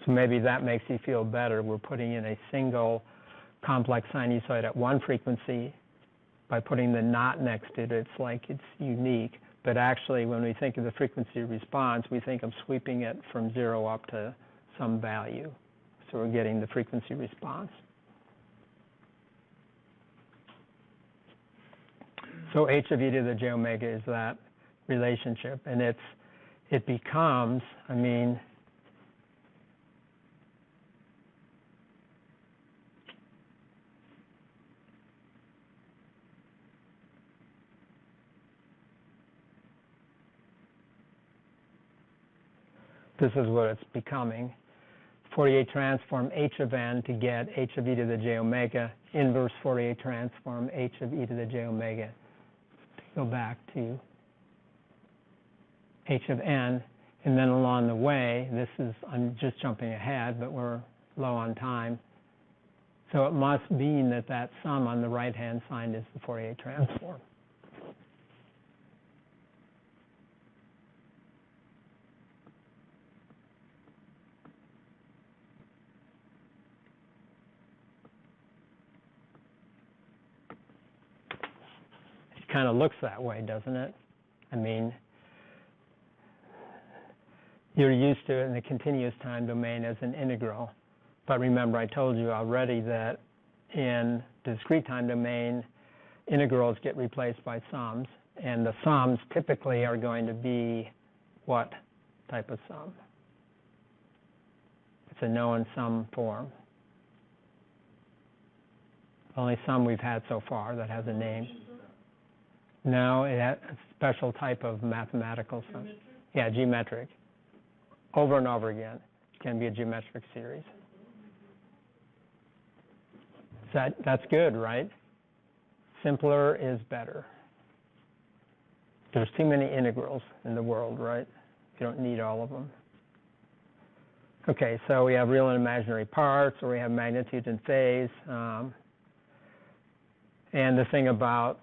So maybe that makes you feel better. We're putting in a single complex sinusoid at one frequency. By putting the naught next to it, it's like it's unique. But actually, when we think of the frequency response, we think of sweeping it from 0 up to some value. So we're getting the frequency response. So h of e to the j omega is that relationship. And it becomes, I mean, this is what it's becoming. Fourier transform h of n to get h of e to the j omega, inverse Fourier transform h of e to the j omega. Go back to h of n, and then along the way, this is, I'm just jumping ahead, but we're low on time. So it must mean that that sum on the right-hand side is the Fourier transform. Kind of looks that way, doesn't it? I mean, you're used to it in the continuous time domain as an integral. But remember, I told you already that in the discrete time domain, integrals get replaced by sums. And the sums typically are going to be what type of sum? It's a known sum form. Only sum we've had so far that has a name. No, it has a special type of mathematical sum. Yeah, geometric. Over and over again. It can be a geometric series. So that's good, right? Simpler is better. There's too many integrals in the world, right? You don't need all of them. Okay, so we have real and imaginary parts, or we have magnitude and phase. And the thing about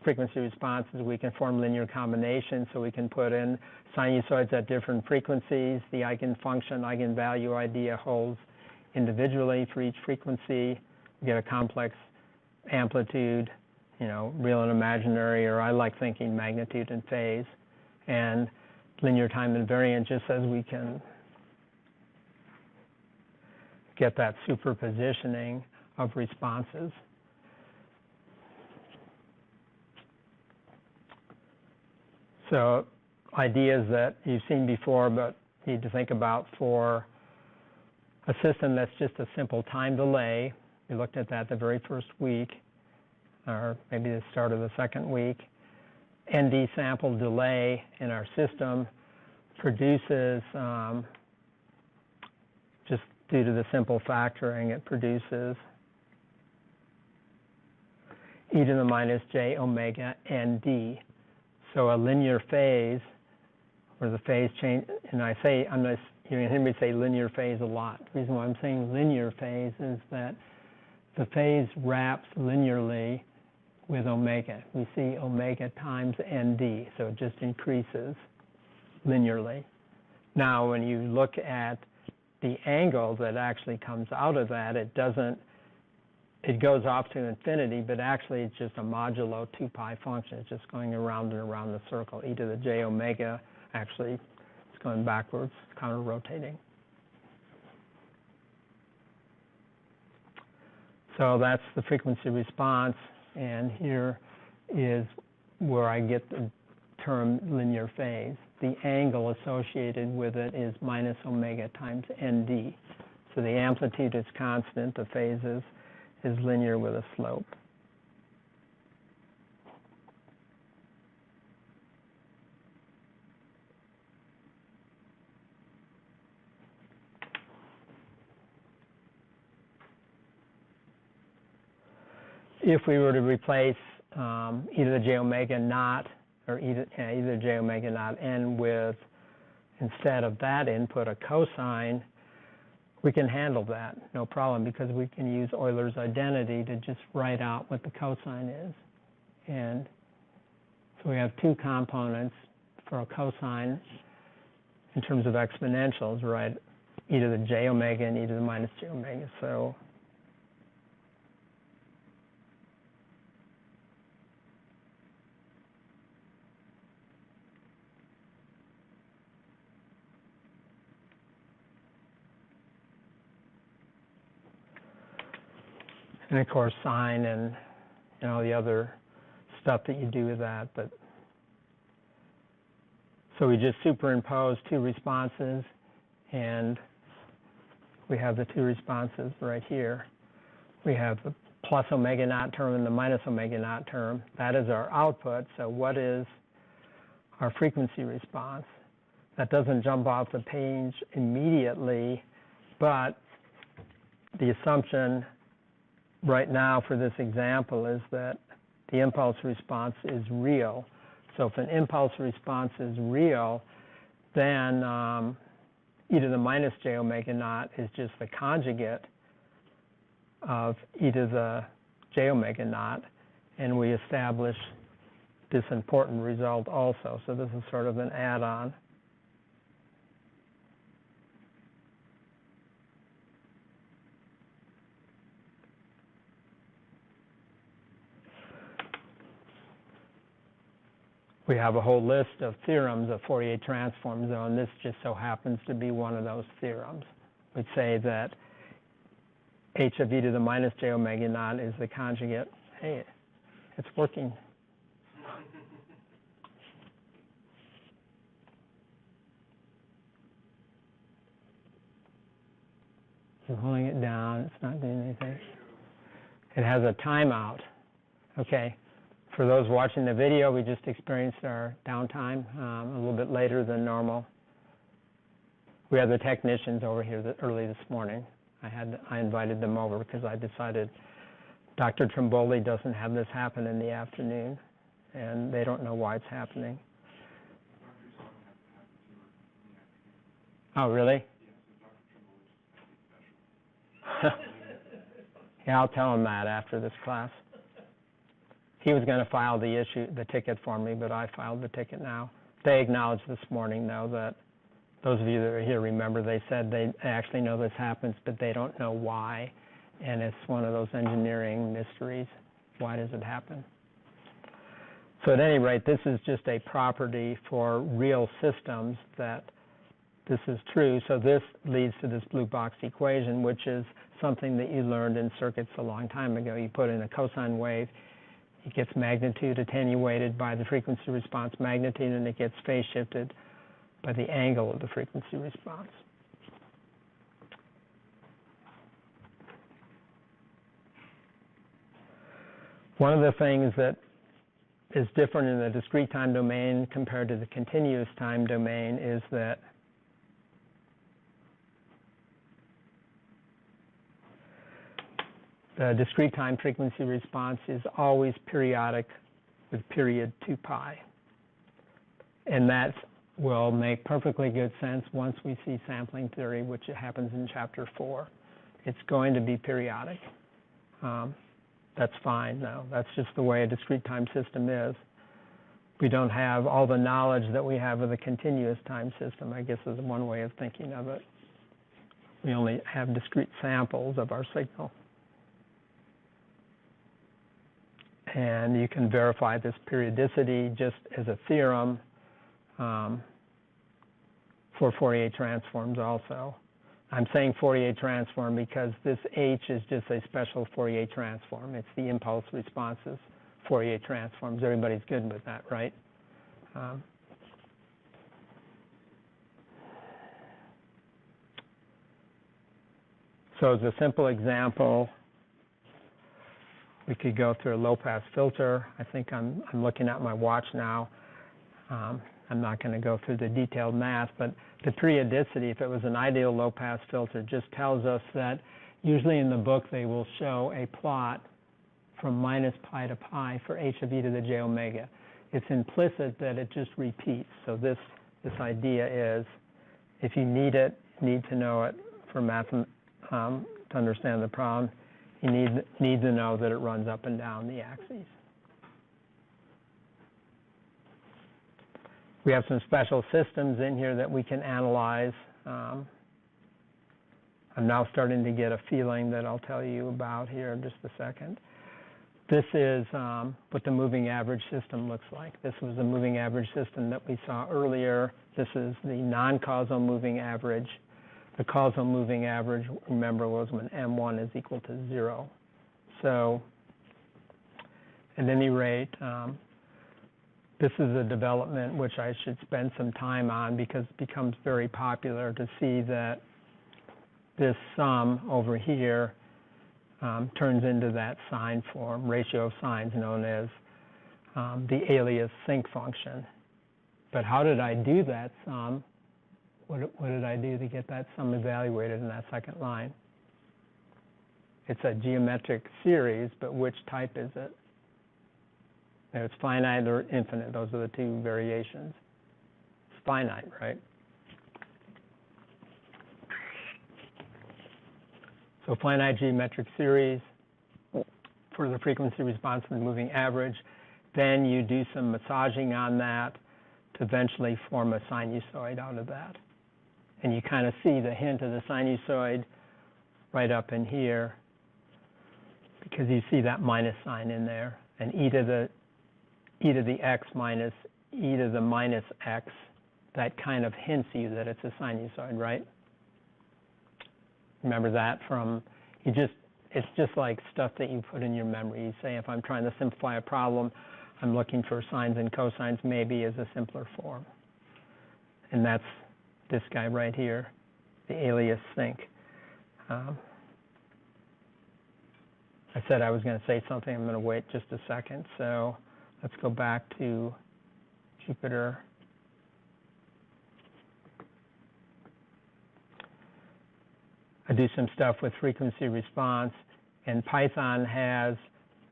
frequency responses, we can form linear combinations, so we can put in sinusoids at different frequencies. The eigenfunction, eigenvalue idea holds individually for each frequency. We get a complex amplitude, you know, real and imaginary, or I like thinking magnitude and phase. And linear time invariant just says we can get that superpositioning of responses. So ideas that you've seen before but need to think about for a system that's just a simple time delay. We looked at that the very first week, or maybe the start of the second week. ND sample delay in our system produces, just due to the simple factoring, it produces e to the minus j omega ND. So a linear phase, where the phase change, and I say, you're going to hear me say linear phase a lot. The reason why I'm saying linear phase is that the phase wraps linearly with omega. We see omega times ND, so it just increases linearly. Now, when you look at the angle that actually comes out of that, it goes off to infinity, but actually it's just a modulo 2 pi function. It's just going around and around the circle. E to the j omega, actually, it's going backwards, counter-rotating. So that's the frequency response, and here is where I get the term linear phase. The angle associated with it is minus omega times nd. So the amplitude is constant, the phase is linear with a slope. If we were to replace e to the j omega naught, or e to the j omega naught n with, instead of that input, a cosine, we can handle that, no problem, because we can use Euler's identity to just write out what the cosine is. And so we have two components for a cosine in terms of exponentials, right? E to the j omega and e to the minus j omega. So and of course sine and the other stuff that you do with that. But so we just superimpose two responses, and we have the two responses right here. We have the plus omega naught term and the minus omega naught term. That is our output. So what is our frequency response? That doesn't jump off the page immediately, but the assumption right now for this example is that the impulse response is real. So if an impulse response is real, then e to the minus j omega naught is just the conjugate of e to the j omega naught, and we establish this important result also. So this is sort of an add-on. We have a whole list of theorems of Fourier transforms, though, and this just so happens to be one of those theorems. We'd say that h of e to the minus j omega naught is the conjugate. Hey, it's working. I'm holding it down. It's not doing anything. It has a timeout. Okay. For those watching the video, we just experienced our downtime a little bit later than normal. We had the technicians over here early this morning. I invited them over because I decided Dr. Trimboli doesn't have this happen in the afternoon, and they don't know why it's happening. Oh, really? Yeah, I'll tell him that after this class. He was going to file the ticket for me, but I filed the ticket now. They acknowledged this morning, though, that those of you that are here remember they said they actually know this happens, but they don't know why. And it's one of those engineering mysteries. Why does it happen? So at any rate, this is just a property for real systems that this is true. So this leads to this blue box equation, which is something that you learned in circuits a long time ago. You put in a cosine wave, it gets magnitude attenuated by the frequency response magnitude, and it gets phase shifted by the angle of the frequency response. One of the things that is different in the discrete time domain compared to the continuous time domain is that the discrete time frequency response is always periodic with period 2 pi. And that will make perfectly good sense once we see sampling theory, which happens in Chapter 4. It's going to be periodic. That's fine, though. That's just the way a discrete time system is. We don't have all the knowledge that we have of the continuous time system, I guess is one way of thinking of it. We only have discrete samples of our signal. And you can verify this periodicity just as a theorem for Fourier transforms also. I'm saying Fourier transform because this H is just a special Fourier transform. It's the impulse responses Fourier transforms. Everybody's good with that, right? So as a simple example, we could go through a low-pass filter. I think I'm looking at my watch now. I'm not going to go through the detailed math, but the periodicity, if it was an ideal low-pass filter, just tells us that usually in the book they will show a plot from minus pi to pi for h of e to the j omega. It's implicit that it just repeats. So this idea is, if you need to know it for math to understand the problem, you need to know that it runs up and down the axes. We have some special systems in here that we can analyze. I'm now starting to get a feeling that I'll tell you about here in just a second. This is what the moving average system looks like. This was the moving average system that we saw earlier. This is the non-causal moving average. The causal moving average, remember, was when m1 is equal to 0. So at any rate, this is a development which I should spend some time on because it becomes very popular to see that this sum over here turns into that sign form, ratio of signs known as the alias sinc function. But how did I do that sum? What did I do to get that sum evaluated in that second line? It's a geometric series, but which type is it? Now, it's finite or infinite. Those are the two variations. It's finite, right? So finite geometric series for the frequency response to the moving average. Then you do some massaging on that to eventually form a sinusoid out of that. And you kind of see the hint of the sinusoid right up in here because you see that minus sign in there. And e to the x minus e to the minus x, that kind of hints you that it's a sinusoid, right? Remember that from, it's just like stuff that you put in your memory. You say, if I'm trying to simplify a problem, I'm looking for sines and cosines maybe as a simpler form. And that's this guy right here, the alias sinc. I said I was going to say something. I'm going to wait just a second. So let's go back to Jupyter. I do some stuff with frequency response, and Python has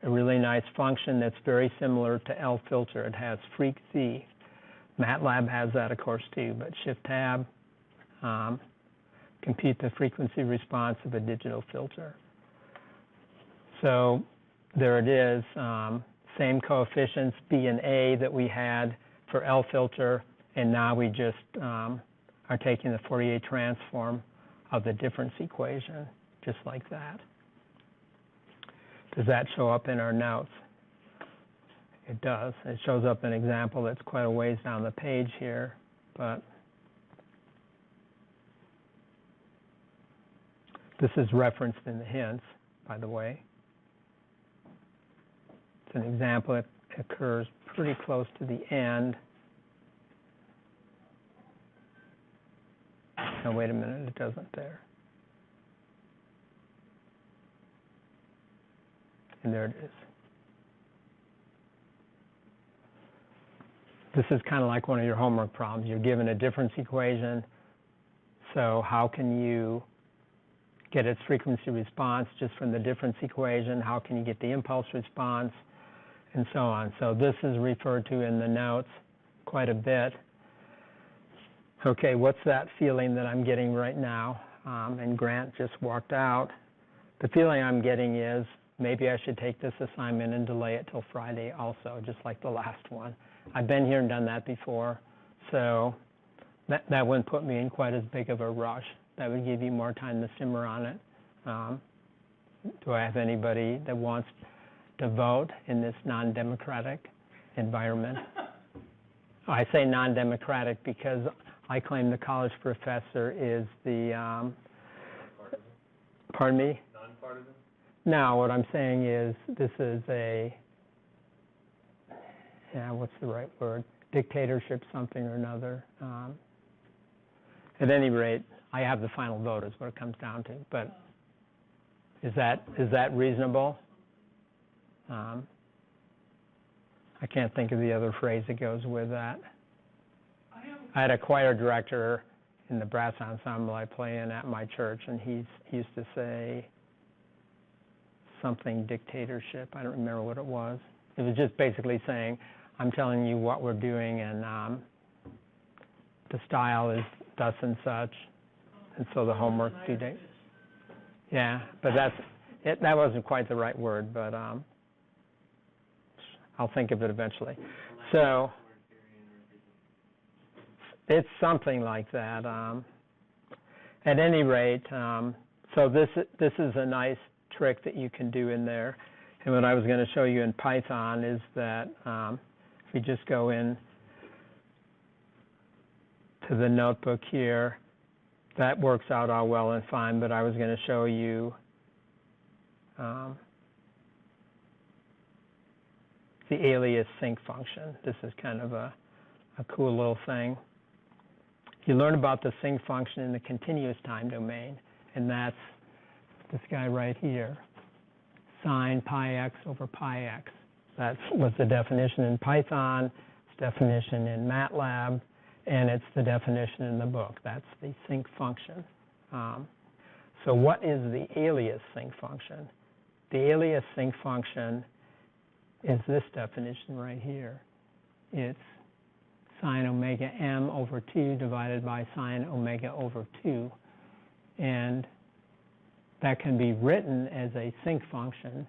a really nice function that's very similar to lfilter. It has freq_z. MATLAB has that, of course, too, but Shift-Tab, compute the frequency response of a digital filter. So there it is, same coefficients, B and A, that we had for lfilter, and now we just are taking the Fourier transform of the difference equation, just like that. Does that show up in our notes? It does. It shows up an example that's quite a ways down the page here, but this is referenced in the hints, by the way. It's an example that occurs pretty close to the end. No, wait a minute, it doesn't there. And there it is. This is kind of like one of your homework problems. You're given a difference equation, so how can you get its frequency response just from the difference equation? How can you get the impulse response? And so on. So this is referred to in the notes quite a bit. Okay, what's that feeling that I'm getting right now? And Grant just walked out. The feeling I'm getting is maybe I should take this assignment and delay it till Friday also, just like the last one. I've been here and done that before, so that wouldn't put me in quite as big of a rush. That would give you more time to simmer on it. Do I have anybody that wants to vote in this non-democratic environment? I say non-democratic because I claim the college professor is the, pardon me? Nonpartisan? No, what I'm saying is this is a, what's the right word? Dictatorship, something or another. At any rate, I have the final vote is what it comes down to. But is that reasonable? I can't think of the other phrase that goes with that. I had a choir director in the brass ensemble I play in at my church, and he used to say something dictatorship. I don't remember what it was. It was just basically saying, I'm telling you what we're doing, and the style is thus and such, and so the homework due date. Yeah, but that wasn't quite the right word, but I'll think of it eventually. So it's something like that. At any rate, so this is a nice trick that you can do in there. And what I was going to show you in Python is that if we just go in to the notebook here, that works out all well and fine, but I was going to show you the alias sync function. This is kind of a cool little thing. You learn about the sync function in the continuous time domain, and that's this guy right here, sine pi x over pi x. That was the definition in Python, it's definition in MATLAB, and it's the definition in the book. That's the sync function. So what is the alias sync function? The alias sync function is this definition right here. It's sine omega m over 2 divided by sine omega over 2. And that can be written as a sync function,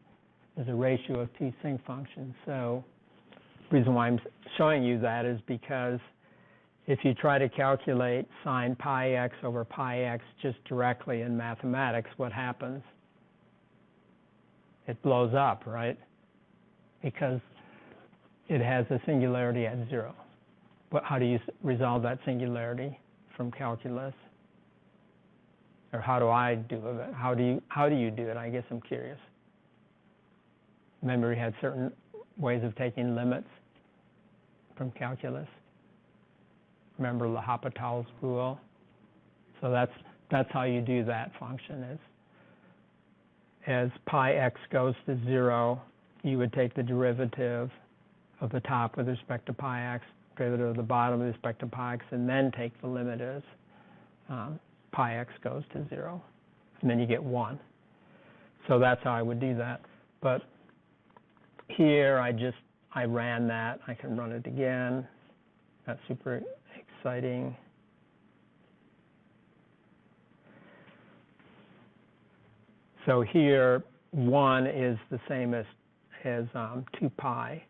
as a ratio of two sync functions. So the reason why I'm showing you that is because if you try to calculate sine pi x over pi x just directly in mathematics, what happens? It blows up, right? Because it has a singularity at 0. But how do you resolve that singularity from calculus? Or how do I do it? How do you do it? I guess I'm curious. Remember, we had certain ways of taking limits from calculus. Remember L'Hopital's rule? So that's how you do that function. Is as pi x goes to 0, you would take the derivative of the top with respect to pi x, derivative of the bottom with respect to pi x, and then take the limit as pi x goes to 0, and then you get 1. So that's how I would do that. But here I ran that. I can run it again. That's super exciting. So here 1 is the same as 2 pi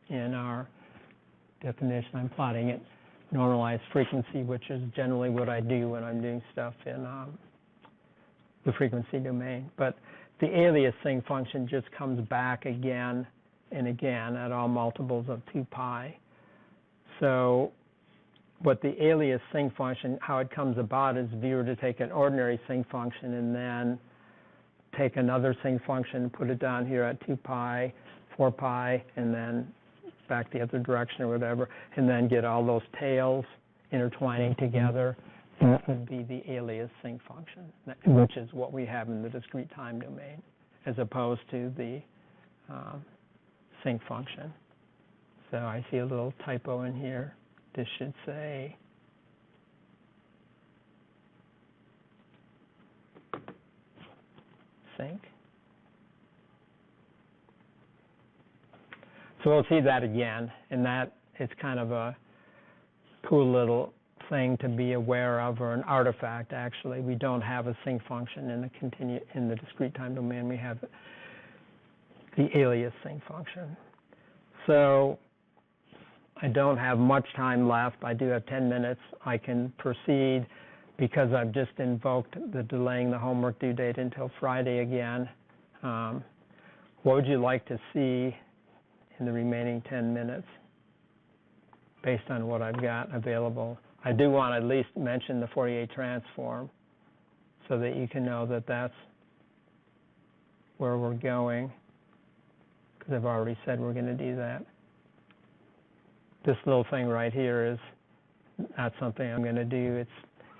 in our definition. I'm plotting it normalized frequency, which is generally what I do when I'm doing stuff in the frequency domain. But the alias sync function just comes back again and again at all multiples of 2 pi. So what the alias sync function, how it comes about is if you were to take an ordinary sync function and then take another sync function, put it down here at 2 pi, 4 pi, and then back the other direction or whatever, and then get all those tails intertwining together, that would be the alias sync function, which is what we have in the discrete time domain, as opposed to the sync function. So I see a little typo in here. This should say sync. So we'll see that again, and that is kind of a cool little thing to be aware of, or an artifact actually. We don't have a sync function in the discrete time domain. We have the alias sync function. So I don't have much time left. I do have 10 minutes. I can proceed because I've just invoked the delaying the homework due date until Friday again. What would you like to see in the remaining 10 minutes based on what I've got available? I do want to at least mention the Fourier transform so that you can know that that's where we're going, because I've already said we're going to do that. This little thing right here is not something I'm going to do.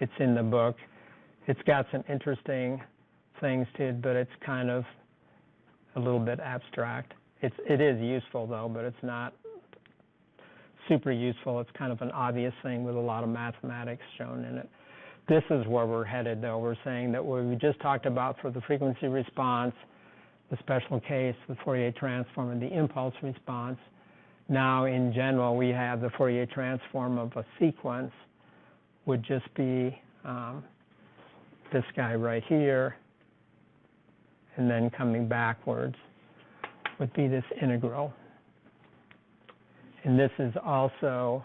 It's in the book. It's got some interesting things to it, but it's kind of a little bit abstract. It is useful though, but it's not super useful. It's kind of an obvious thing with a lot of mathematics shown in it. This is where we're headed though. We're saying that what we just talked about for the frequency response, the special case, the Fourier transform, and the impulse response. Now in general we have the Fourier transform of a sequence would just be this guy right here, and then coming backwards would be this integral. And this is also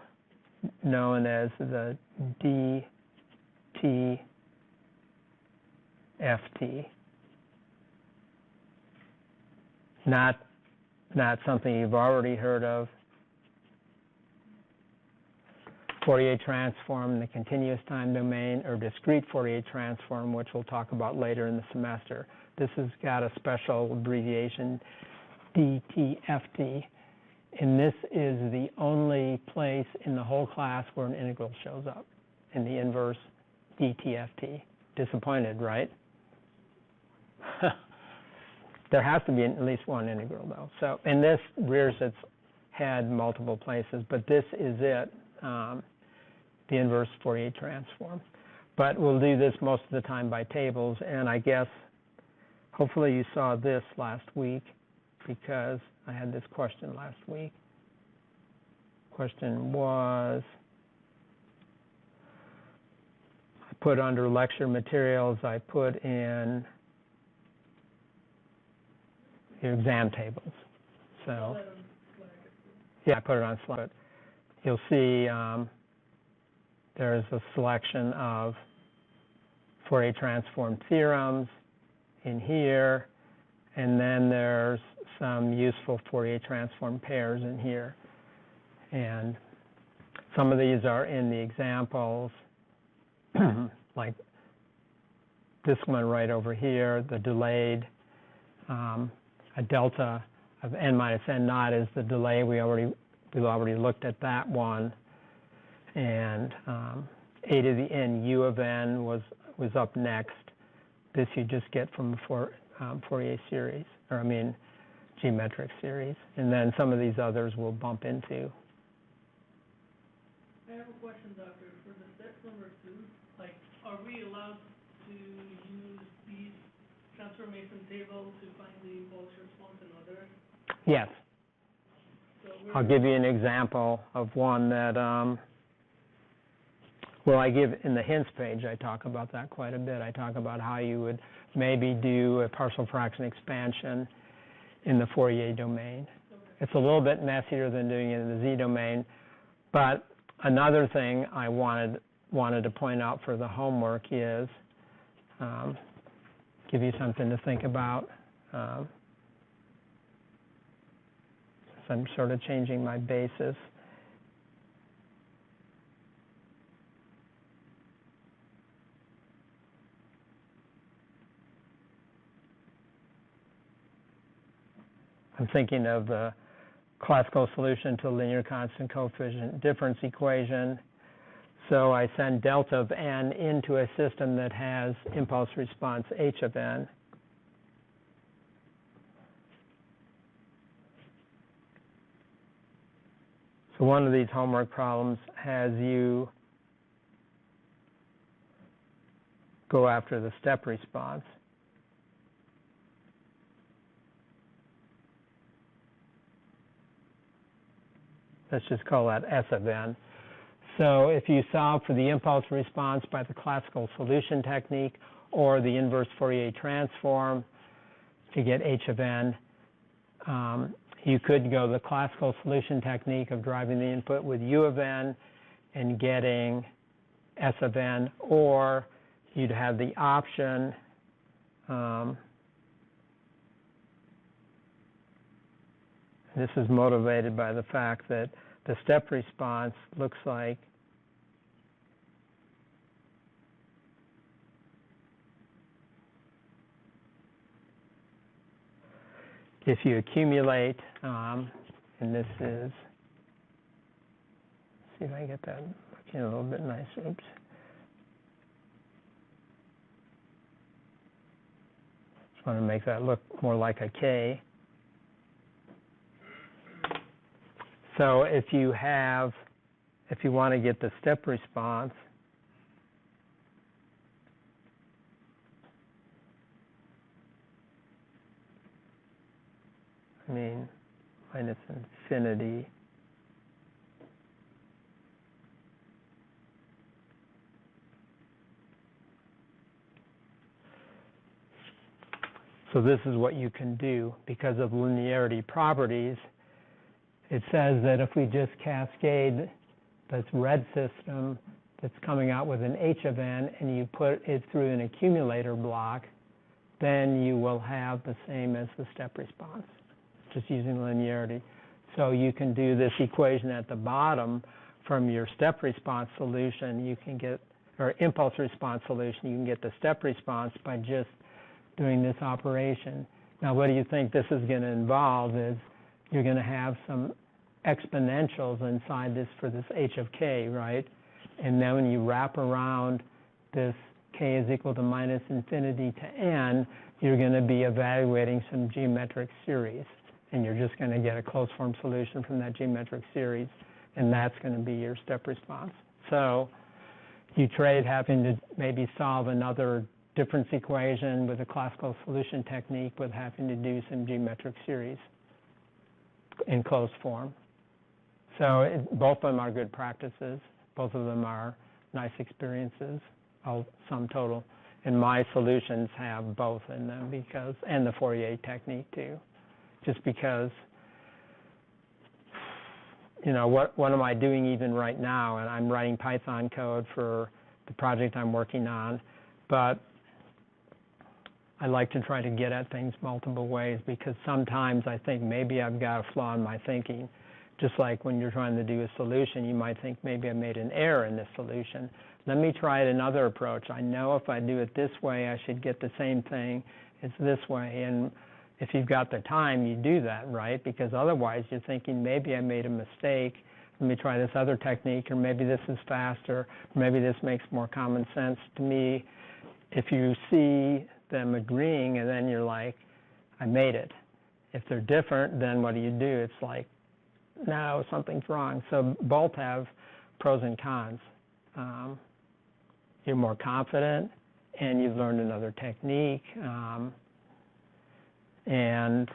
known as the DTFT. Not something you've already heard of. Fourier transform, the continuous time domain, or discrete Fourier transform, which we'll talk about later in the semester. This has got a special abbreviation, DTFT, and this is the only place in the whole class where an integral shows up, in the inverse DTFT. Disappointed, right? There has to be at least one integral, though. So, and this rears its head multiple places, but this is it, the inverse Fourier transform. But we'll do this most of the time by tables, and I guess hopefully you saw this last week because I had this question last week. Question was, I put under lecture materials, I put in your exam tables. So, yeah, I put it on slide. You'll see there's a selection of Fourier transform theorems in here, and then there's some useful Fourier transform pairs in here. And some of these are in the examples, like this one right over here, the delayed, a delta of n minus n naught is the delay. We've already looked at that one. And a to the n u of n was up next. This you just get from the Fourier series, or I mean geometric series. And then some of these others we'll bump into. I have a question, Doctor. For the step number 2, like, are we allowed to use these transformation tables to find the impulse response and others? Yes. So I'll give you an example of one that, well, I give in the hints page, I talk about that quite a bit. I talk about how you would maybe do a partial fraction expansion in the Fourier domain. Okay. It's a little bit messier than doing it in the Z domain, but another thing I wanted to point out for the homework is give you something to think about. So I'm sort of changing my basis. I'm thinking of the classical solution to a linear constant coefficient difference equation. So I send delta of n into a system that has impulse response h of n. So one of these homework problems has you go after the step response. Let's just call that S of n. So if you solve for the impulse response by the classical solution technique or the inverse Fourier transform to get h of n, you could go the classical solution technique of driving the input with u of n and getting s of n, or you'd have the option this is motivated by the fact that the step response looks like if you accumulate, and this is, see if I get that looking a little bit nice, oops. Just want to make that look more like a K. So if you want to get the step response, I mean, minus infinity. So this is what you can do because of linearity properties. It says that if we just cascade this red system that's coming out with an h of n and you put it through an accumulator block, then you will have the same as the step response, just using linearity. So you can do this equation at the bottom from your step response solution. You can get, or impulse response solution, you can get the step response by just doing this operation. Now, what do you think this is going to involve is you're going to have some exponentials inside this for this h of k, right? And then when you wrap around this k is equal to minus infinity to n, you're going to be evaluating some geometric series. And you're just going to get a closed form solution from that geometric series, and that's going to be your step response. So you trade having to maybe solve another difference equation with a classical solution technique with having to do some geometric series in closed form. So both of them are good practices. Both of them are nice experiences, sum total. And my solutions have both in them because, and the Fourier technique too. Just because, you know, what am I doing even right now? And I'm writing Python code for the project I'm working on, but I like to try to get at things multiple ways because sometimes I think maybe I've got a flaw in my thinking. Just like when you're trying to do a solution, you might think maybe I made an error in this solution. Let me try it another approach. I know if I do it this way, I should get the same thing as this way. And if you've got the time, you do that, right? Because otherwise you're thinking, maybe I made a mistake. Let me try this other technique, or maybe this is faster, or maybe this makes more common sense to me. If you see them agreeing and then you're like, I made it. If they're different, then what do? It's like, no, something's wrong. So both have pros and cons. You're more confident and you've learned another technique. And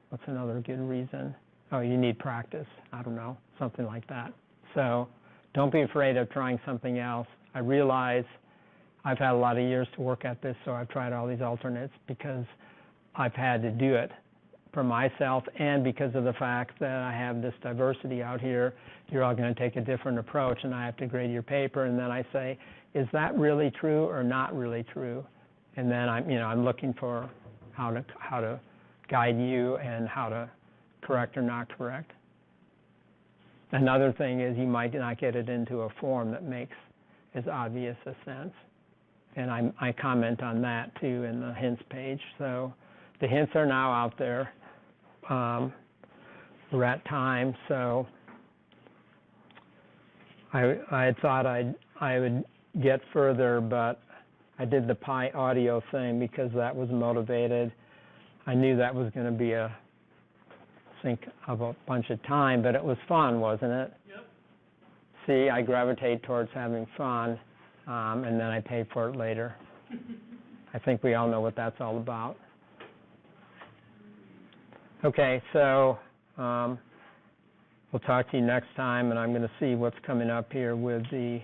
what's another good reason? Oh, you need practice. I don't know, something like that. So don't be afraid of trying something else. I realize I've had a lot of years to work at this, so I've tried all these alternates because I've had to do it for myself and because of the fact that I have this diversity out here. You're all going to take a different approach, and I have to grade your paper, and then I say, is that really true or not really true? And then I'm looking for how to guide you and how to correct or not correct. Another thing is you might not get it into a form that makes as obvious a sense. And I comment on that too in the hints page. So the hints are now out there. We're at time, so I thought I would get further, but I did the Pi audio thing because that was motivated. I knew that was going to be a sink of a bunch of time, but it was fun, wasn't it? Yep. See, I gravitate towards having fun, and then I pay for it later. I think we all know what that's all about. Okay, so we'll talk to you next time, and I'm going to see what's coming up here with the